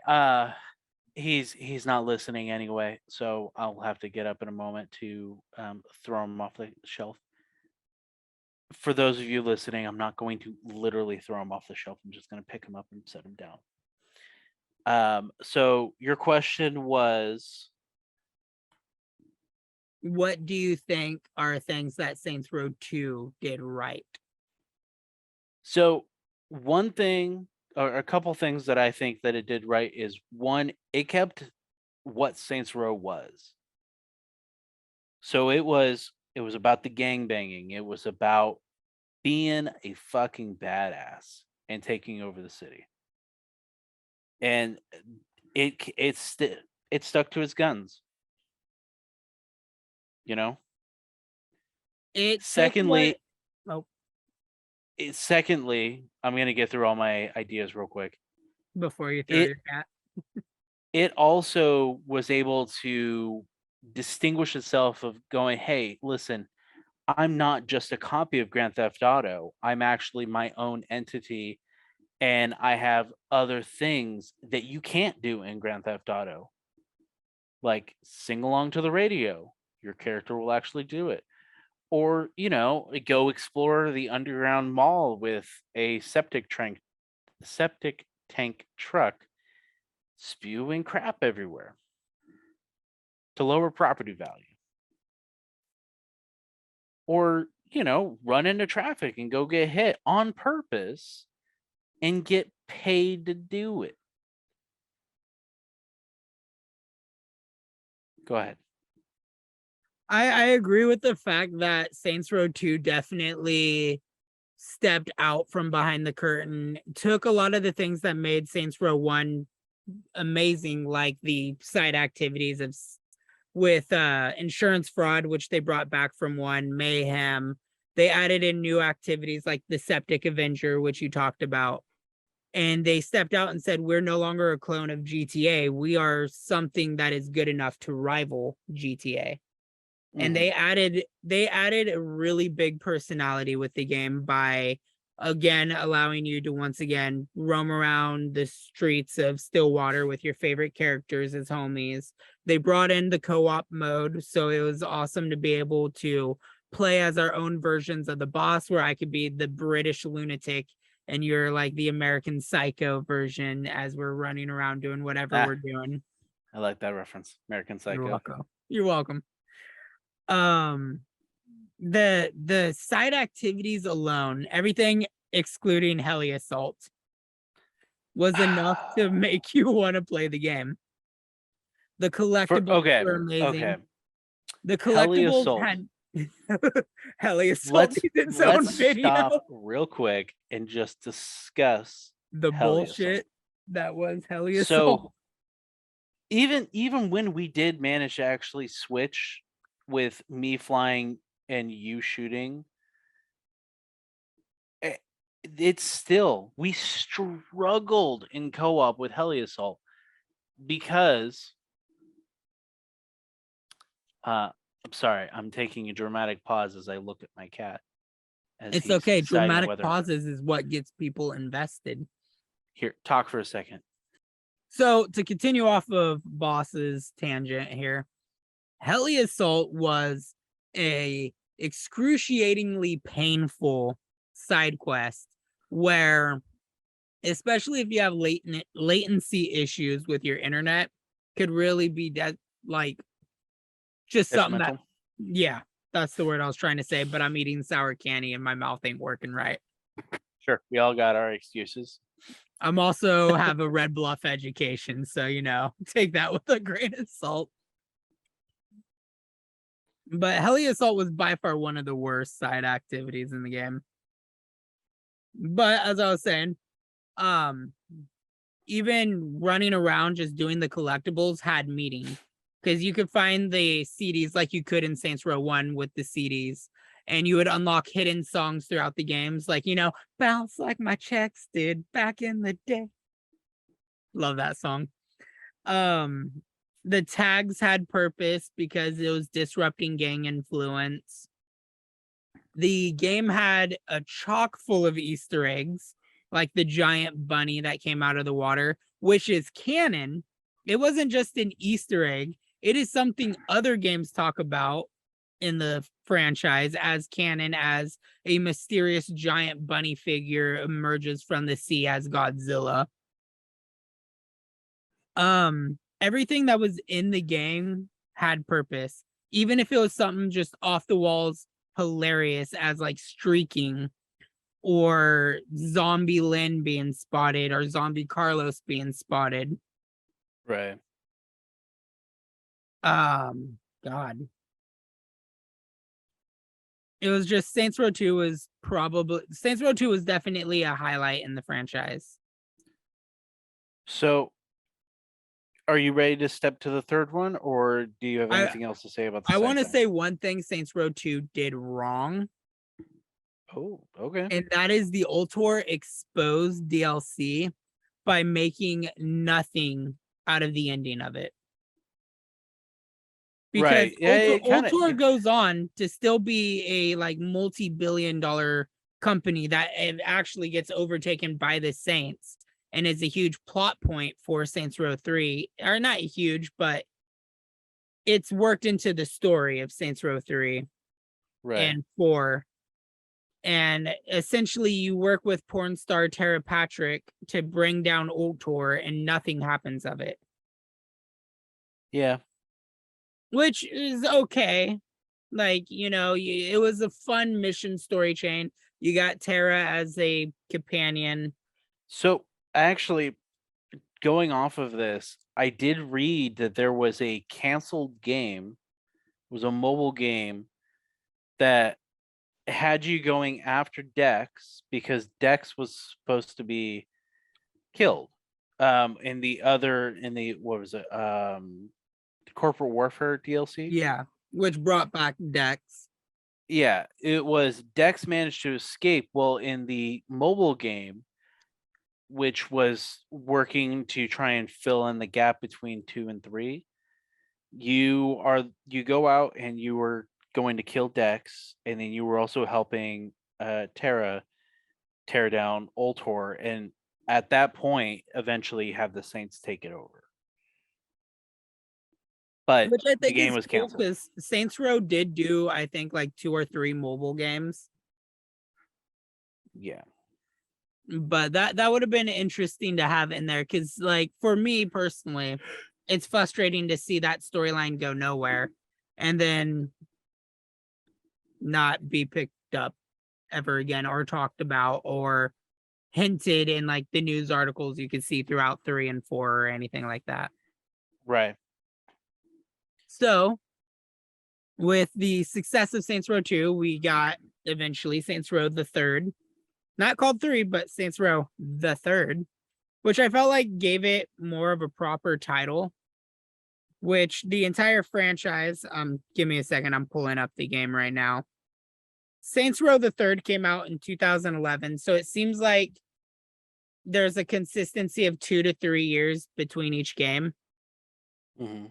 He's not listening anyway, so I'll have to get up in a moment to throw him off the shelf. For those of you listening, I'm not going to literally throw him off the shelf. I'm just going to pick him up and set him down. So your question was, what do you think are things that Saints Row 2 did right? so one thing or a couple things that I think that it did right is one, it kept what Saints Row was. So it was about the gang banging. It was about being a fucking badass and taking over the city. And it stuck to its guns. You know? It Secondly, oh, secondly, I'm going to get through all my ideas real quick. before you throw It your cat. it also was able to distinguish itself of going, hey, listen, I'm not just a copy of Grand Theft Auto. I'm actually my own entity, and I have other things that you can't do in Grand Theft Auto. Like sing along to the radio. Your character will actually do it. Or, go explore the underground mall with a septic tank truck spewing crap everywhere to lower property value. Or, run into traffic and go get hit on purpose and get paid to do it. Go ahead. I agree with the fact that Saints Row 2 definitely stepped out from behind the curtain, took a lot of the things that made Saints Row 1 amazing, like the side activities of with insurance fraud, which they brought back from 1, mayhem. They added in new activities like the Septic Avenger, which you talked about. And they stepped out and said, we're no longer a clone of GTA. We are something that is good enough to rival GTA. And they added a really big personality with the game by again allowing you to once again roam around the streets of Stillwater with your favorite characters as homies. They brought in the co-op mode, so it was awesome to be able to play as our own versions of the boss, where I could be the British lunatic and you're like the American psycho version as we're running around doing whatever we're doing. I like that reference. American Psycho. You're welcome. You're welcome. The side activities alone, everything excluding heli assault, was enough to make you want to play the game. The collectibles were amazing. Okay. The collectibles had heli assault its own video. Stop real quick and just discuss the bullshit that was heli assault. So even when we did manage to actually switch with me flying and you shooting, it's still, we struggled in co-op with heli assault because I'm sorry, I'm taking a dramatic pause as I look at my cat as It's he's okay. deciding Dramatic whether pauses is what gets people invested. here, talk for a second. So to continue off of Boss's tangent here, Heli Assault was a excruciatingly painful side quest where, especially if you have latency issues with your internet, could really be that like just something that, Detrimental. yeah, that's the word I was trying to say, but I'm eating sour candy and my mouth ain't working right. Sure, we all got our excuses. I'm also have a Red Bluff education, so take that with a grain of salt. But Heli Assault was by far one of the worst side activities in the game. But as I was saying, even running around just doing the collectibles had meaning, because you could find the CDs like you could in Saints Row 1 with the CDs, and you would unlock hidden songs throughout the games, like, bounce like my checks did back in the day. Love that song. The tags had purpose because it was disrupting gang influence. The game had a chock full of Easter eggs, like the giant bunny that came out of the water, which is canon. It wasn't just an Easter egg. It is something other games talk about in the franchise as canon, as a mysterious giant bunny figure emerges from the sea as Godzilla. Everything that was in the game had purpose, even if it was something just off the walls hilarious, as like streaking or zombie Lynn being spotted or zombie Carlos being spotted. Right. God, it was just Saints Row 2 was definitely a highlight in the franchise. So are you ready to step to the third one, or do you have anything else to say about the I want to second? say one thing Saints Row 2 did wrong, Oh, okay. and that is the Ultor Exposed DLC by making nothing out of the ending of it. Because Right. Yeah, Ultor goes on to still be a like multi-billion-dollar company that actually gets overtaken by the Saints and is a huge plot point for Saints Row 3. Or not huge, but it's worked into the story of Saints Row 3 and 4. And essentially you work with porn star Tara Patrick to bring down Ultor, and nothing happens of it. Yeah. Which is okay. Like, it was a fun mission story chain. You got Tara as a companion. So actually, going off of this, I did read that there was a canceled game. It was a mobile game that had you going after Dex because Dex was supposed to be killed. In the what was it? Corporate Warfare DLC. Yeah, which brought back Dex. Yeah, it was Dex managed to escape. Well, in the mobile game, which was working to try and fill in the gap between 2 and 3, you go out and you were going to kill Dex, and then you were also helping Tara tear down Ultor, and at that point, eventually have the Saints take it over. But which I think the game is was cool canceled. because Saints Row did do, I think, like 2 or 3 mobile games. Yeah. But that would have been interesting to have in there, because like for me personally, it's frustrating to see that storyline go nowhere and then not be picked up ever again or talked about or hinted in like the news articles you could see throughout 3 and 4 or anything like that. Right. So with the success of Saints Row 2, we got eventually Saints Row the Third. Not called 3, but Saints Row the Third, which I felt like gave it more of a proper title, which the entire franchise, give me a second, I'm pulling up the game right now. Saints Row the Third came out in 2011, so it seems like there's a consistency of 2 to 3 years between each game. Mm-hmm.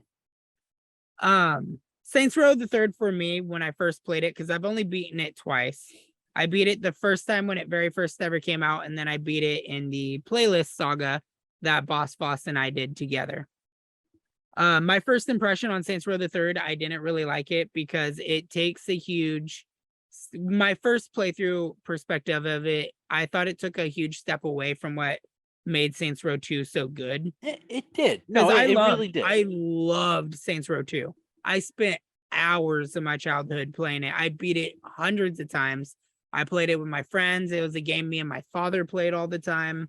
Saints Row the Third for me, when I first played it, because I've only beaten it twice, I beat it the first time when it very first ever came out, and then I beat it in the playlist saga that BossFoss and I did together. My first impression on Saints Row the Third, I didn't really like it because it takes a huge. My first playthrough perspective of it, I thought it took a huge step away from what made Saints Row 2 so good. It did. Because No, it really did. I loved Saints Row 2. I spent hours of my childhood playing it. I beat it hundreds of times. I played it with my friends. It was a game me and my father played all the time.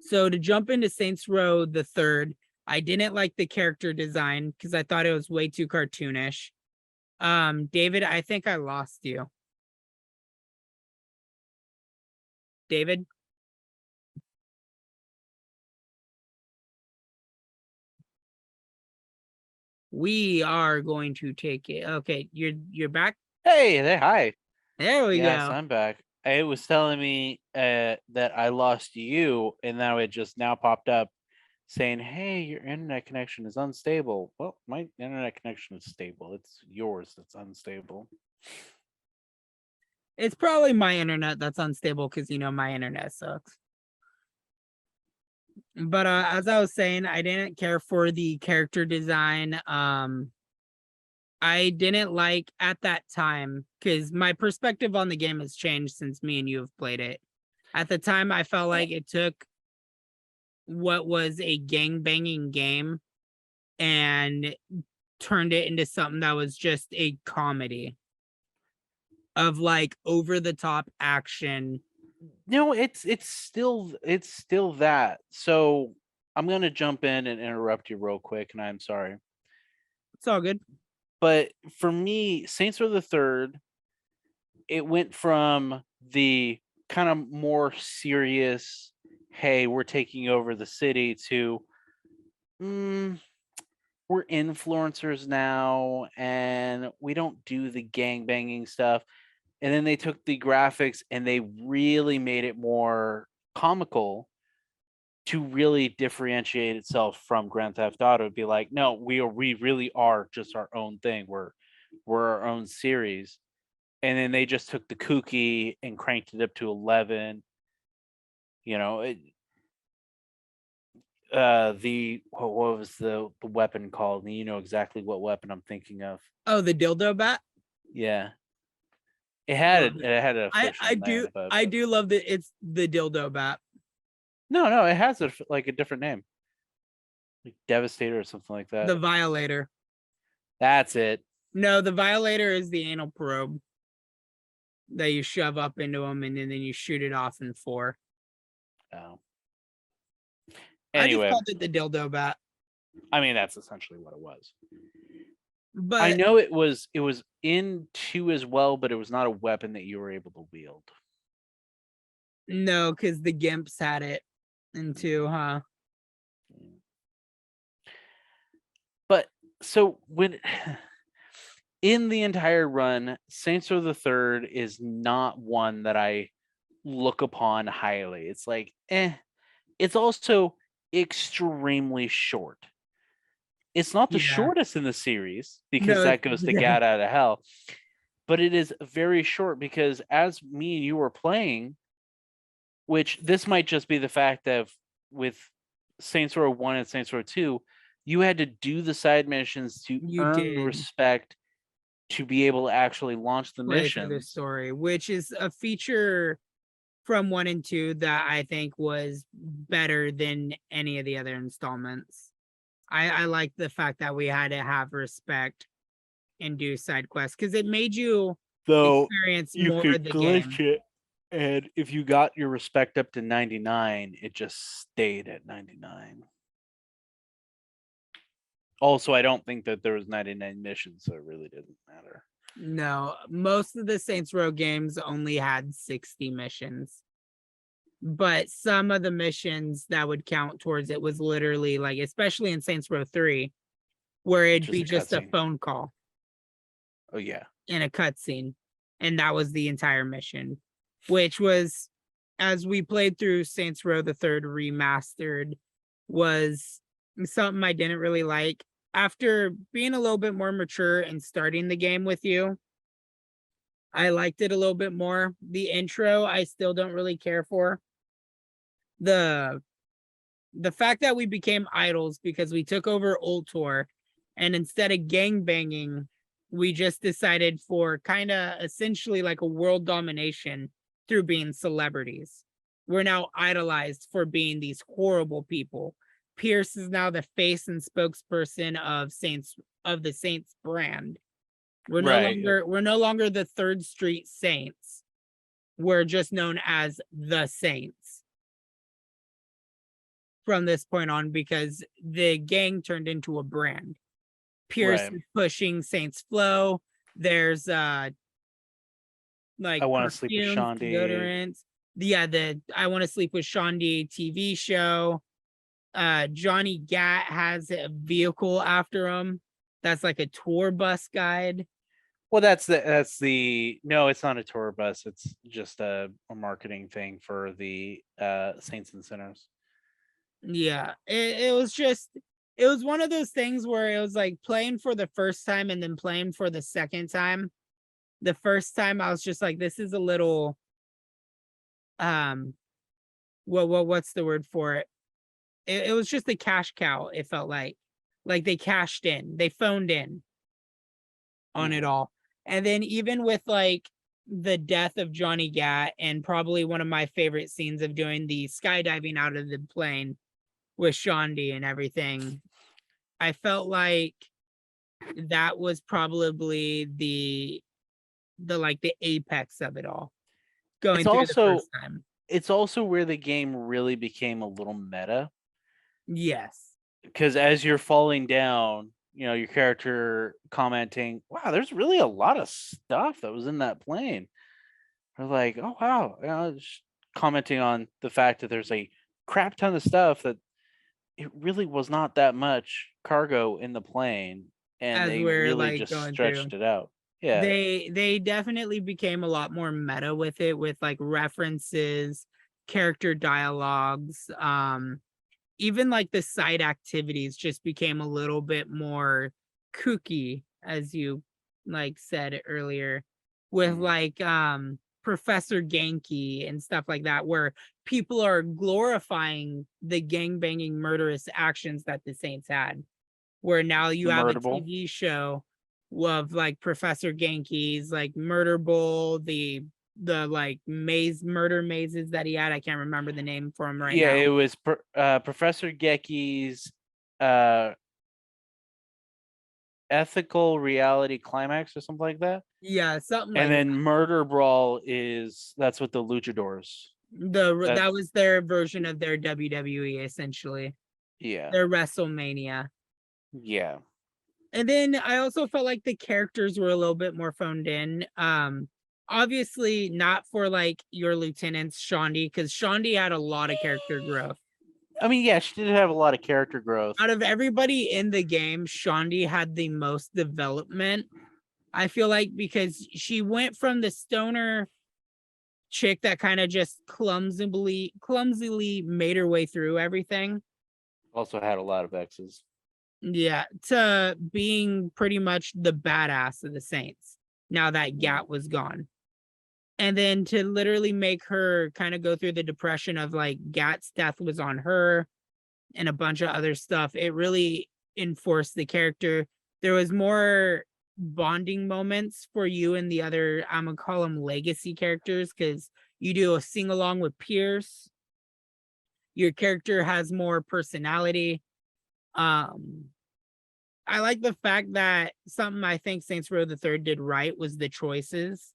So to jump into Saints Row the Third, I didn't like the character design because I thought it was way too cartoonish. David, I think I lost you. David? We are going to take it. Okay, you're back. Hey, hi. There we Yes, go. I'm back. It was telling me that I lost you, and now it just now popped up saying, "Hey, your internet connection is unstable." Well, my internet connection is stable. It's yours that's unstable. It's probably my internet that's unstable because my internet sucks. But as I was saying, I didn't care for the character design. I didn't like at that time because my perspective on the game has changed since me and you have played it. At the time, I felt like it took what was a gang banging game and turned it into something that was just a comedy of like over the top action. No, it's still that. So I'm gonna jump in and interrupt you real quick, and I'm sorry. It's all good. But for me, Saints Row the Third, it went from the kind of more serious, hey, we're taking over the city to we're influencers now and we don't do the gang banging stuff. And then they took the graphics and they really made it more comical to really differentiate itself from Grand Theft Auto. It'd be like, no, we really are just our own thing. We're our own series. And then they just took the kooky and cranked it up to 11. You know, what was the weapon called? And you know exactly what weapon I'm thinking of. Oh, the dildo bat. Yeah, Love it. it had an I official I name, do but I do love that it's the dildo bat. no, it has like a different name, like Devastator or something like that. The violator. That's it. No, the violator is the anal probe that you shove up into him and then you shoot it off in 4. Oh. I just Anyway, called it the dildo bat. I mean that's essentially what it was. But I know it was in 2 as well, but it was not a weapon that you were able to wield. no, because the Gimps had it in 2, huh? But so when in the entire run, Saints Row the Third is not one that I look upon highly. It's like, It's also extremely short. It's not the Yeah. shortest in the series because No, that goes to Gat out of hell, but it is very short because as me and you were playing, which this might just be the fact that with Saints Row 1 and Saints Row 2, you had to do the side missions to You earn did. respect to be able to actually launch the play through the missions. story, which is a feature from 1 and 2 that I think was better than any of the other installments. I like the fact that we had to have respect and do side quests because it made you Though experience you more could of the glitch game. it, and if you got your respect up to 99, it just stayed at 99. Also, I don't think that there was 99 missions, so it really didn't matter. No, most of the Saints Row games only had 60 missions. But some of the missions that would count towards it was literally like, especially in Saints Row 3, where it'd be just a phone call. Oh, yeah. In a cutscene. And that was the entire mission, which was, as we played through Saints Row the Third Remastered, was something I didn't really like. After being a little bit more mature and starting the game with you, I liked it a little bit more. The intro, I still don't really care for. The fact that we became idols because we took over Ultor, and instead of gang banging, we just decided for kind of essentially like a world domination through being celebrities. We're now idolized for being these horrible people. Pierce is now the face and spokesperson of the Saints brand. We're Right. no longer the Third Street Saints. We're just known as the Saints from this point on because the gang turned into a brand. Pierce Right. is pushing Saints Flow. There's like I want to sleep with perfumes, Shandi. deodorants. The I Want to Sleep with Shandi TV show. Johnny Gat has a vehicle after him. That's like a tour bus guide. Well, that's the no, it's not a tour bus. It's just a marketing thing for the Saints and Sinners. Yeah, it was one of those things where it was like playing for the first time and then playing for the second time. The first time I was just like, this is a little what's the word for it? It was just a cash cow, it felt like they cashed in, they phoned in on it all. And then even with like the death of Johnny Gat, and probably one of my favorite scenes of doing the skydiving out of the plane with Shandi and everything, I felt like that was probably the like the apex of it all going It's through the also first time. it's also where the game really became a little meta, Yes. because as you're falling down, your character commenting, "Wow, there's really a lot of stuff that was in that plane." Or like, "Oh wow," just commenting on the fact that there's a crap ton of stuff that it really was not that much cargo in the plane, and As they we're really like just going through, stretched it out. Yeah, they definitely became a lot more meta with it, with like references, character dialogues, even like the side activities just became a little bit more kooky, as you like said earlier, with like Professor Genki and stuff like that, where people are glorifying the gangbanging murderous actions that the Saints had, where now you have a Murderable. TV show of like Professor Genki's like Murder Bowl, the like murder mazes that he had. I can't remember the name for him right Yeah, now. it was Professor Geki's uh, ethical reality climax or something like that. Yeah, something And like then Murder Brawl that's with the luchadors. that was their version of their WWE, essentially, Yeah. their WrestleMania. Yeah. And then I also felt like the characters were a little bit more phoned in. Obviously not for like your lieutenants, Shandi, because Shandi had a lot of character growth. I mean, yeah, she did have a lot of character growth. Out of everybody in the game, Shandi had the most development, I feel like, because she went from the stoner chick that kind of just clumsily made her way through everything, Also had a lot of X's. yeah, to being pretty much the badass of the Saints now that Gat was gone. And then to literally make her kind of go through the depression of like Gat's death was on her and a bunch of other stuff. It really enforced the character. There was more bonding moments for you and the other, I'm gonna call them legacy characters, because you do a sing along with Pierce. Your character has more personality. I like the fact that something I think Saints Row the Third did right was the choices,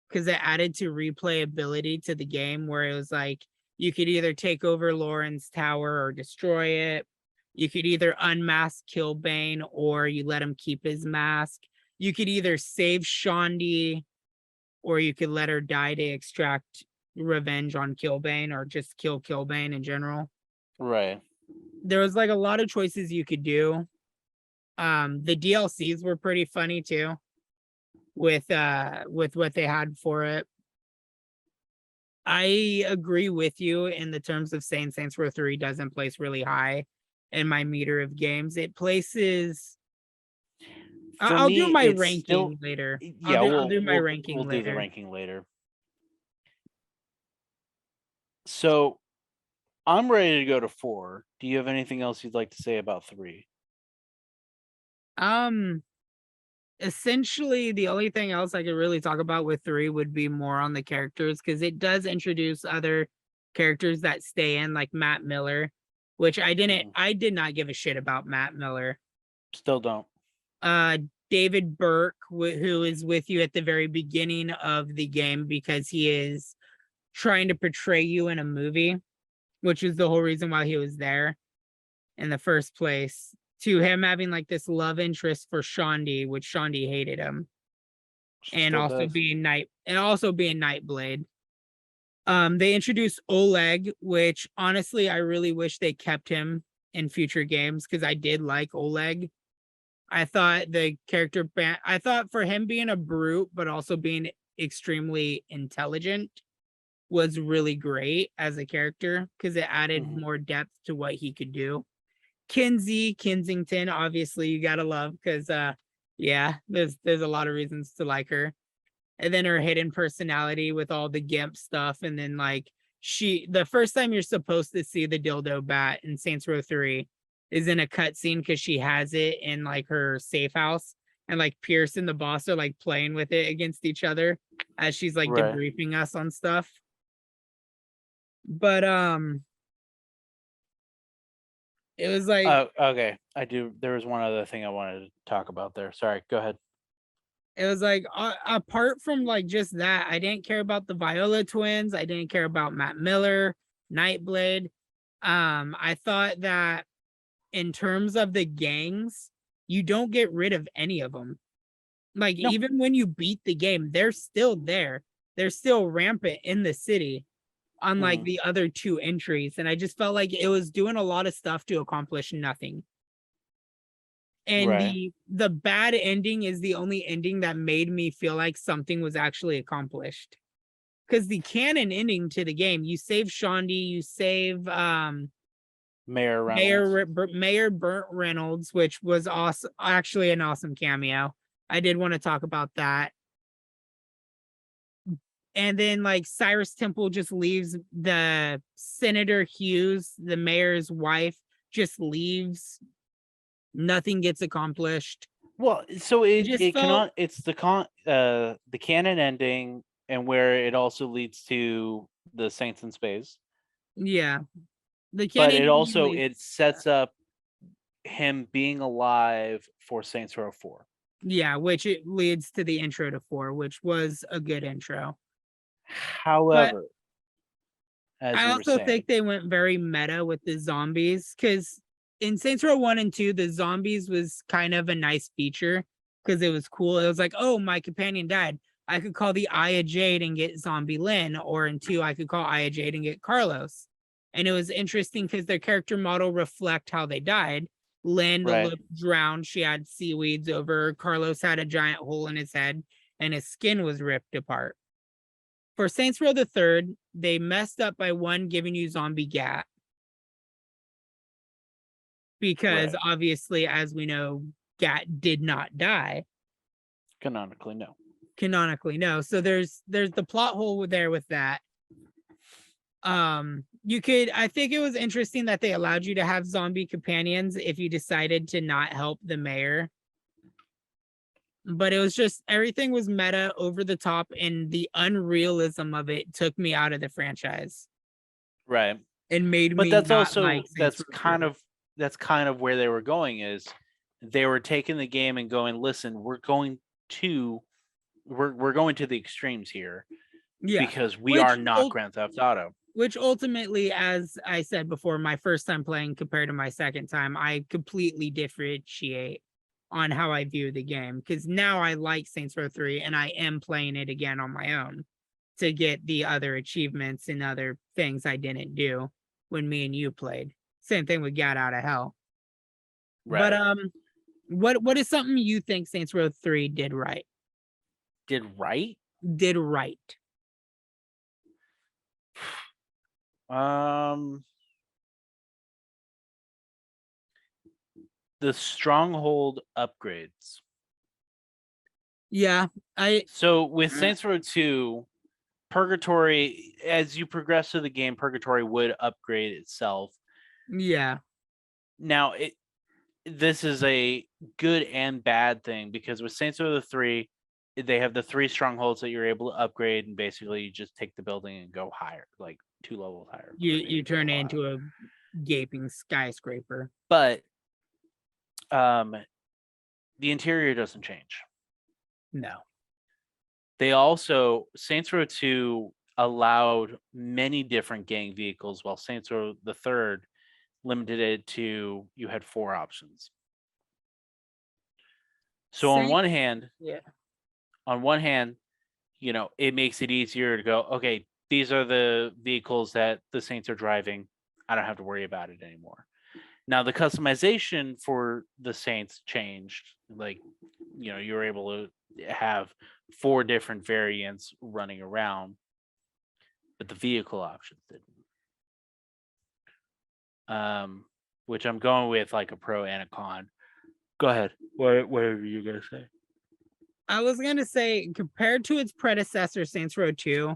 because it added to replayability to the game, where it was like you could either take over Lauren's tower or destroy it. You could either unmask Killbane or you let him keep his mask. You could either save Shandi or you could let her die to extract revenge on Killbane, or just kill Killbane in general. Right. There was like a lot of choices you could do. The DLCs were pretty funny too, with what they had for it. I agree with you in the terms of saying Saints Row 3 doesn't place really high in my meter of games. It places For I'll do me, my it's still ranking later. yeah. I'll do my ranking We'll do the later. ranking later. So I'm ready to go to 4. Do you have anything else you'd like to say about 3? Essentially the only thing else I could really talk about with 3 would be more on the characters, because it does introduce other characters that stay in, like Matt Miller, which I did not give a shit about Matt Miller. Still don't. David Burke, who is with you at the very beginning of the game because he is trying to portray you in a movie, which is the whole reason why he was there in the first place, to him having like this love interest for Shondi, which Shondi hated him, and Still also does. being Nightblade. They introduced Oleg, which honestly I really wish they kept him in future games because I did like Oleg. I thought the character I thought for him being a brute but also being extremely intelligent was really great as a character because it added more depth to what he could do. Kensington, obviously you gotta love because yeah, there's a lot of reasons to like her. And then her hidden personality with all the GIMP stuff, and then like the first time you're supposed to see the dildo bat in Saints Row 3 is in a cutscene because she has it in like her safe house, and like Pierce and the boss are like playing with it against each other as she's like debriefing us on stuff. But it was like okay. I do. There was one other thing I wanted to talk about there. Sorry. Go ahead. it was like apart from like just that, I didn't care about the Viola twins. I didn't care about Matt Miller, Nightblade. I thought that in terms of the gangs, you don't get rid of any of them. Like No. even when you beat the game, they're still there. They're still rampant in the city, unlike the other 2 entries. And I just felt like it was doing a lot of stuff to accomplish nothing. And the bad ending is the only ending that made me feel like something was actually accomplished. Because the canon ending to the game, you save Shondi, you save Mayor Burt Reynolds, which was awesome, actually an awesome cameo. I did want to talk about that. And then like Cyrus Temple just leaves, the Senator Hughes, the mayor's wife, just leaves. Nothing gets accomplished. Well, so it felt, cannot. It's the canon ending, and where it also leads to the Saints in Space. yeah. The But canon it also leads, it sets up him being alive for Saints Row 4. yeah, which it leads to the intro to 4, which was a good intro. But However, as I you were also saying, think they went very meta with the zombies, because in Saints Row 1 and 2, the zombies was kind of a nice feature because it was cool. It was like, oh, my companion died. I could call the Eye of Jade and get Zombie Lynn, or in 2, I could call Eye of Jade and get Carlos. And it was interesting because their character model reflect how they died. Lynn looked drowned. She had seaweeds over her. Carlos had a giant hole in his head, and his skin was ripped apart. For Saints Row the Third, they messed up by one giving you Zombie Gat. Because obviously, as we know, Gat did not die. Canonically, no. So there's the plot hole there with that. I think it was interesting that they allowed you to have zombie companions if you decided to not help the mayor. But it was just, everything was meta, over the top, and the unrealism of it took me out of the franchise. Right. And made But me that's not also like that's kind of where they were going, is they were taking the game and going, listen, we're going to the extremes here, because we are not Grand Theft Auto. Which ultimately, as I said before, my first time playing compared to my second time, I completely differentiate on how I view the game, because now I like Saints Row 3 and I am playing it again on my own to get the other achievements and other things I didn't do when me and you played. Same thing with Gat Out of Hell. But what is something you think Saints Row 3 did right? Did right? The stronghold upgrades. Yeah, I So with Saints Row 2, Purgatory, as you progress through the game, Purgatory would upgrade itself. yeah. Now, this is a good and bad thing because with Saints Row the 3, they have the 3 strongholds that you're able to upgrade, and basically you just take the building and go higher, like 2 levels higher. You turn it into a gaping skyscraper. But the interior doesn't change. No. They also, Saints Row 2 allowed many different gang vehicles, while Saints Row the 3rd limited it to you had 4 options. So on one hand, yeah. you know, it makes it easier to go, okay, these are the vehicles that the Saints are driving. I don't have to worry about it anymore. Now the customization for the Saints changed. Like, you know, you were able to have 4 different variants running around, but the vehicle options didn't. Which I'm going with like a pro and a con. Go ahead. Whatever you gonna say. I was gonna say, compared to its predecessor, Saints Row 2,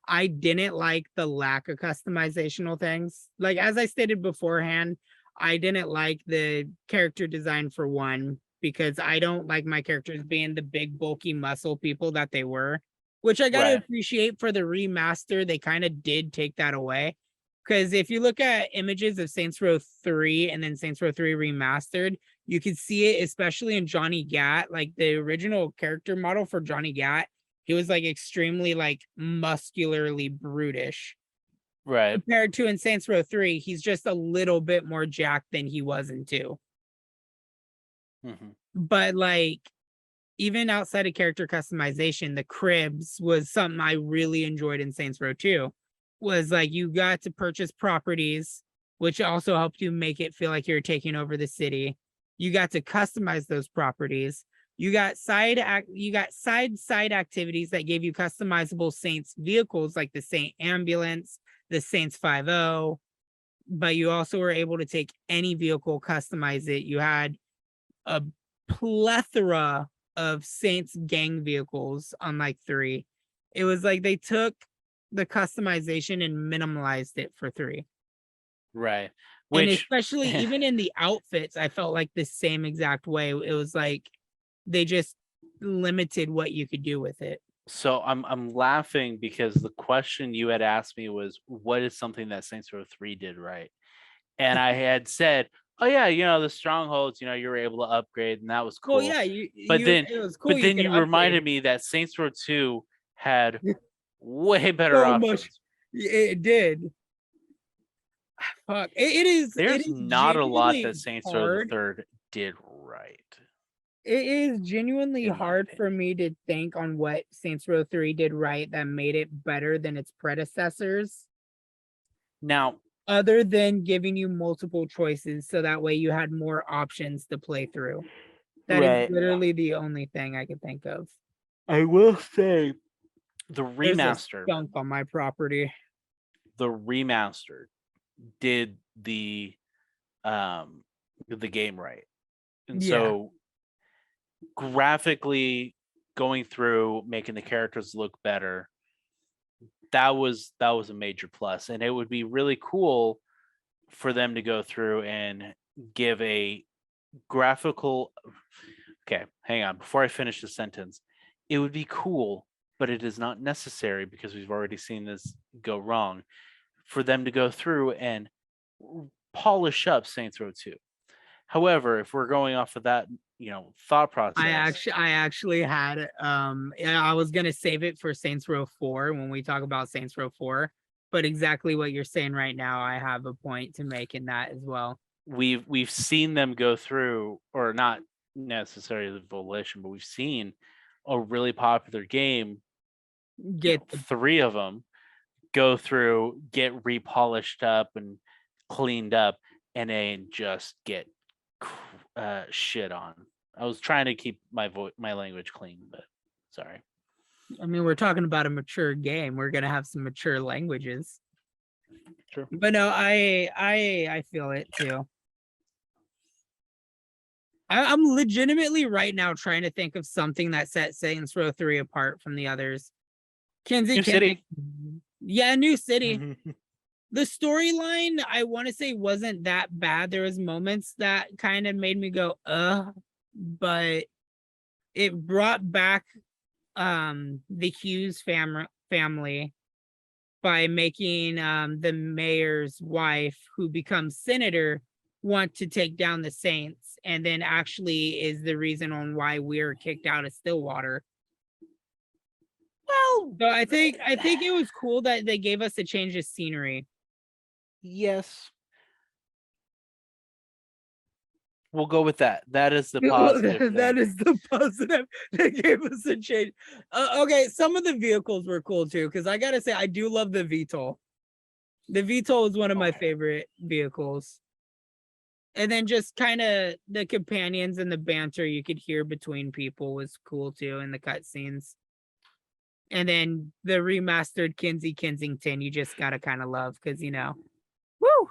I didn't like the lack of customizational things. Like, as I stated beforehand, I didn't like the character design for one, because I don't like my characters being the big, bulky muscle people that they were, which I gotta appreciate for the remaster. They kind of did take that away. Because if you look at images of Saints Row 3 and then Saints Row 3 remastered, you can see it, especially in Johnny Gat, like the original character model for Johnny Gat. He was like extremely like muscularly brutish. Right. Compared to in Saints Row 3, he's just a little bit more jacked than he was in 2. Mm-hmm. But like, even outside of character customization, the cribs was something I really enjoyed in Saints Row 2. Was like you got to purchase properties, which also helped you make it feel like you're taking over the city. You got to customize those properties. You got side activities that gave you customizable Saints vehicles like the Saint ambulance, the Saints 5.0, but you also were able to take any vehicle, customize it. You had a plethora of Saints gang vehicles on like 3. It was like they took the customization and minimalized it for 3. Right. And Which especially even in the outfits, I felt like the same exact way. It was like they just limited what you could do with it. So I'm laughing because the question you had asked me was, what is something that Saints Row 3 did right? And I had said, oh yeah, you know, the strongholds, you know, you were able to upgrade and that was cool. Well, yeah, it was cool. But then could you upgrade reminded me that Saints Row 2 had way better so options. much. It did. Fuck. It is. There's It is not a lot that genuinely Saints Row the hard. 3rd did right. It is genuinely In my hard for opinion. me to think on what Saints Row 3 did right that made it better than its predecessors, Now, other than giving you multiple choices so that way you had more options to play through. That is right. literally the only thing I could think of. I will say the There's a remaster, skunk on my property. did the game right. And Yeah. so graphically going through making the characters look better, that was a major plus, and it would be really cool for them to go through and give a graphical, okay, hang on, before I finish the sentence, it would be cool, but it is not necessary because we've already seen this go wrong, for them to go through and polish up Saints Row 2. However, if we're going off of that, you know, thought process, I actually had I was gonna save it for Saints Row 4 when we talk about Saints Row 4, but exactly what you're saying right now, I have a point to make in that as well. we've seen them go through, or not necessarily the volition, but we've seen a really popular game, Get 3 of them go through, get repolished up and cleaned up, and then just get shit on. I was trying to keep my language clean, but sorry. I mean, we're talking about a mature game. We're gonna have some mature languages. Sure. But no, I feel it too. I'm legitimately right now trying to think of something that set Saints Row 3 apart from the others. New City. Yeah, New City. Mhm. The storyline, I want to say, wasn't that bad. There was moments that kind of made me go, but it brought back the Hughes family by making the mayor's wife, who becomes senator, want to take down the Saints, and then actually is the reason on why we're kicked out of Stillwater. Well, So I think it was cool that they gave us a change of scenery. yes. We'll go with that. That is the positive That thing. is the positive. They gave us a change. Okay, some of the vehicles were cool too, because I gotta say I do love the VTOL. The VTOL is one of my favorite vehicles. And then just kind of the companions and the banter you could hear between people was cool too in the cutscenes. And then the remastered Kinsey Kensington, you just gotta kind of love because woo.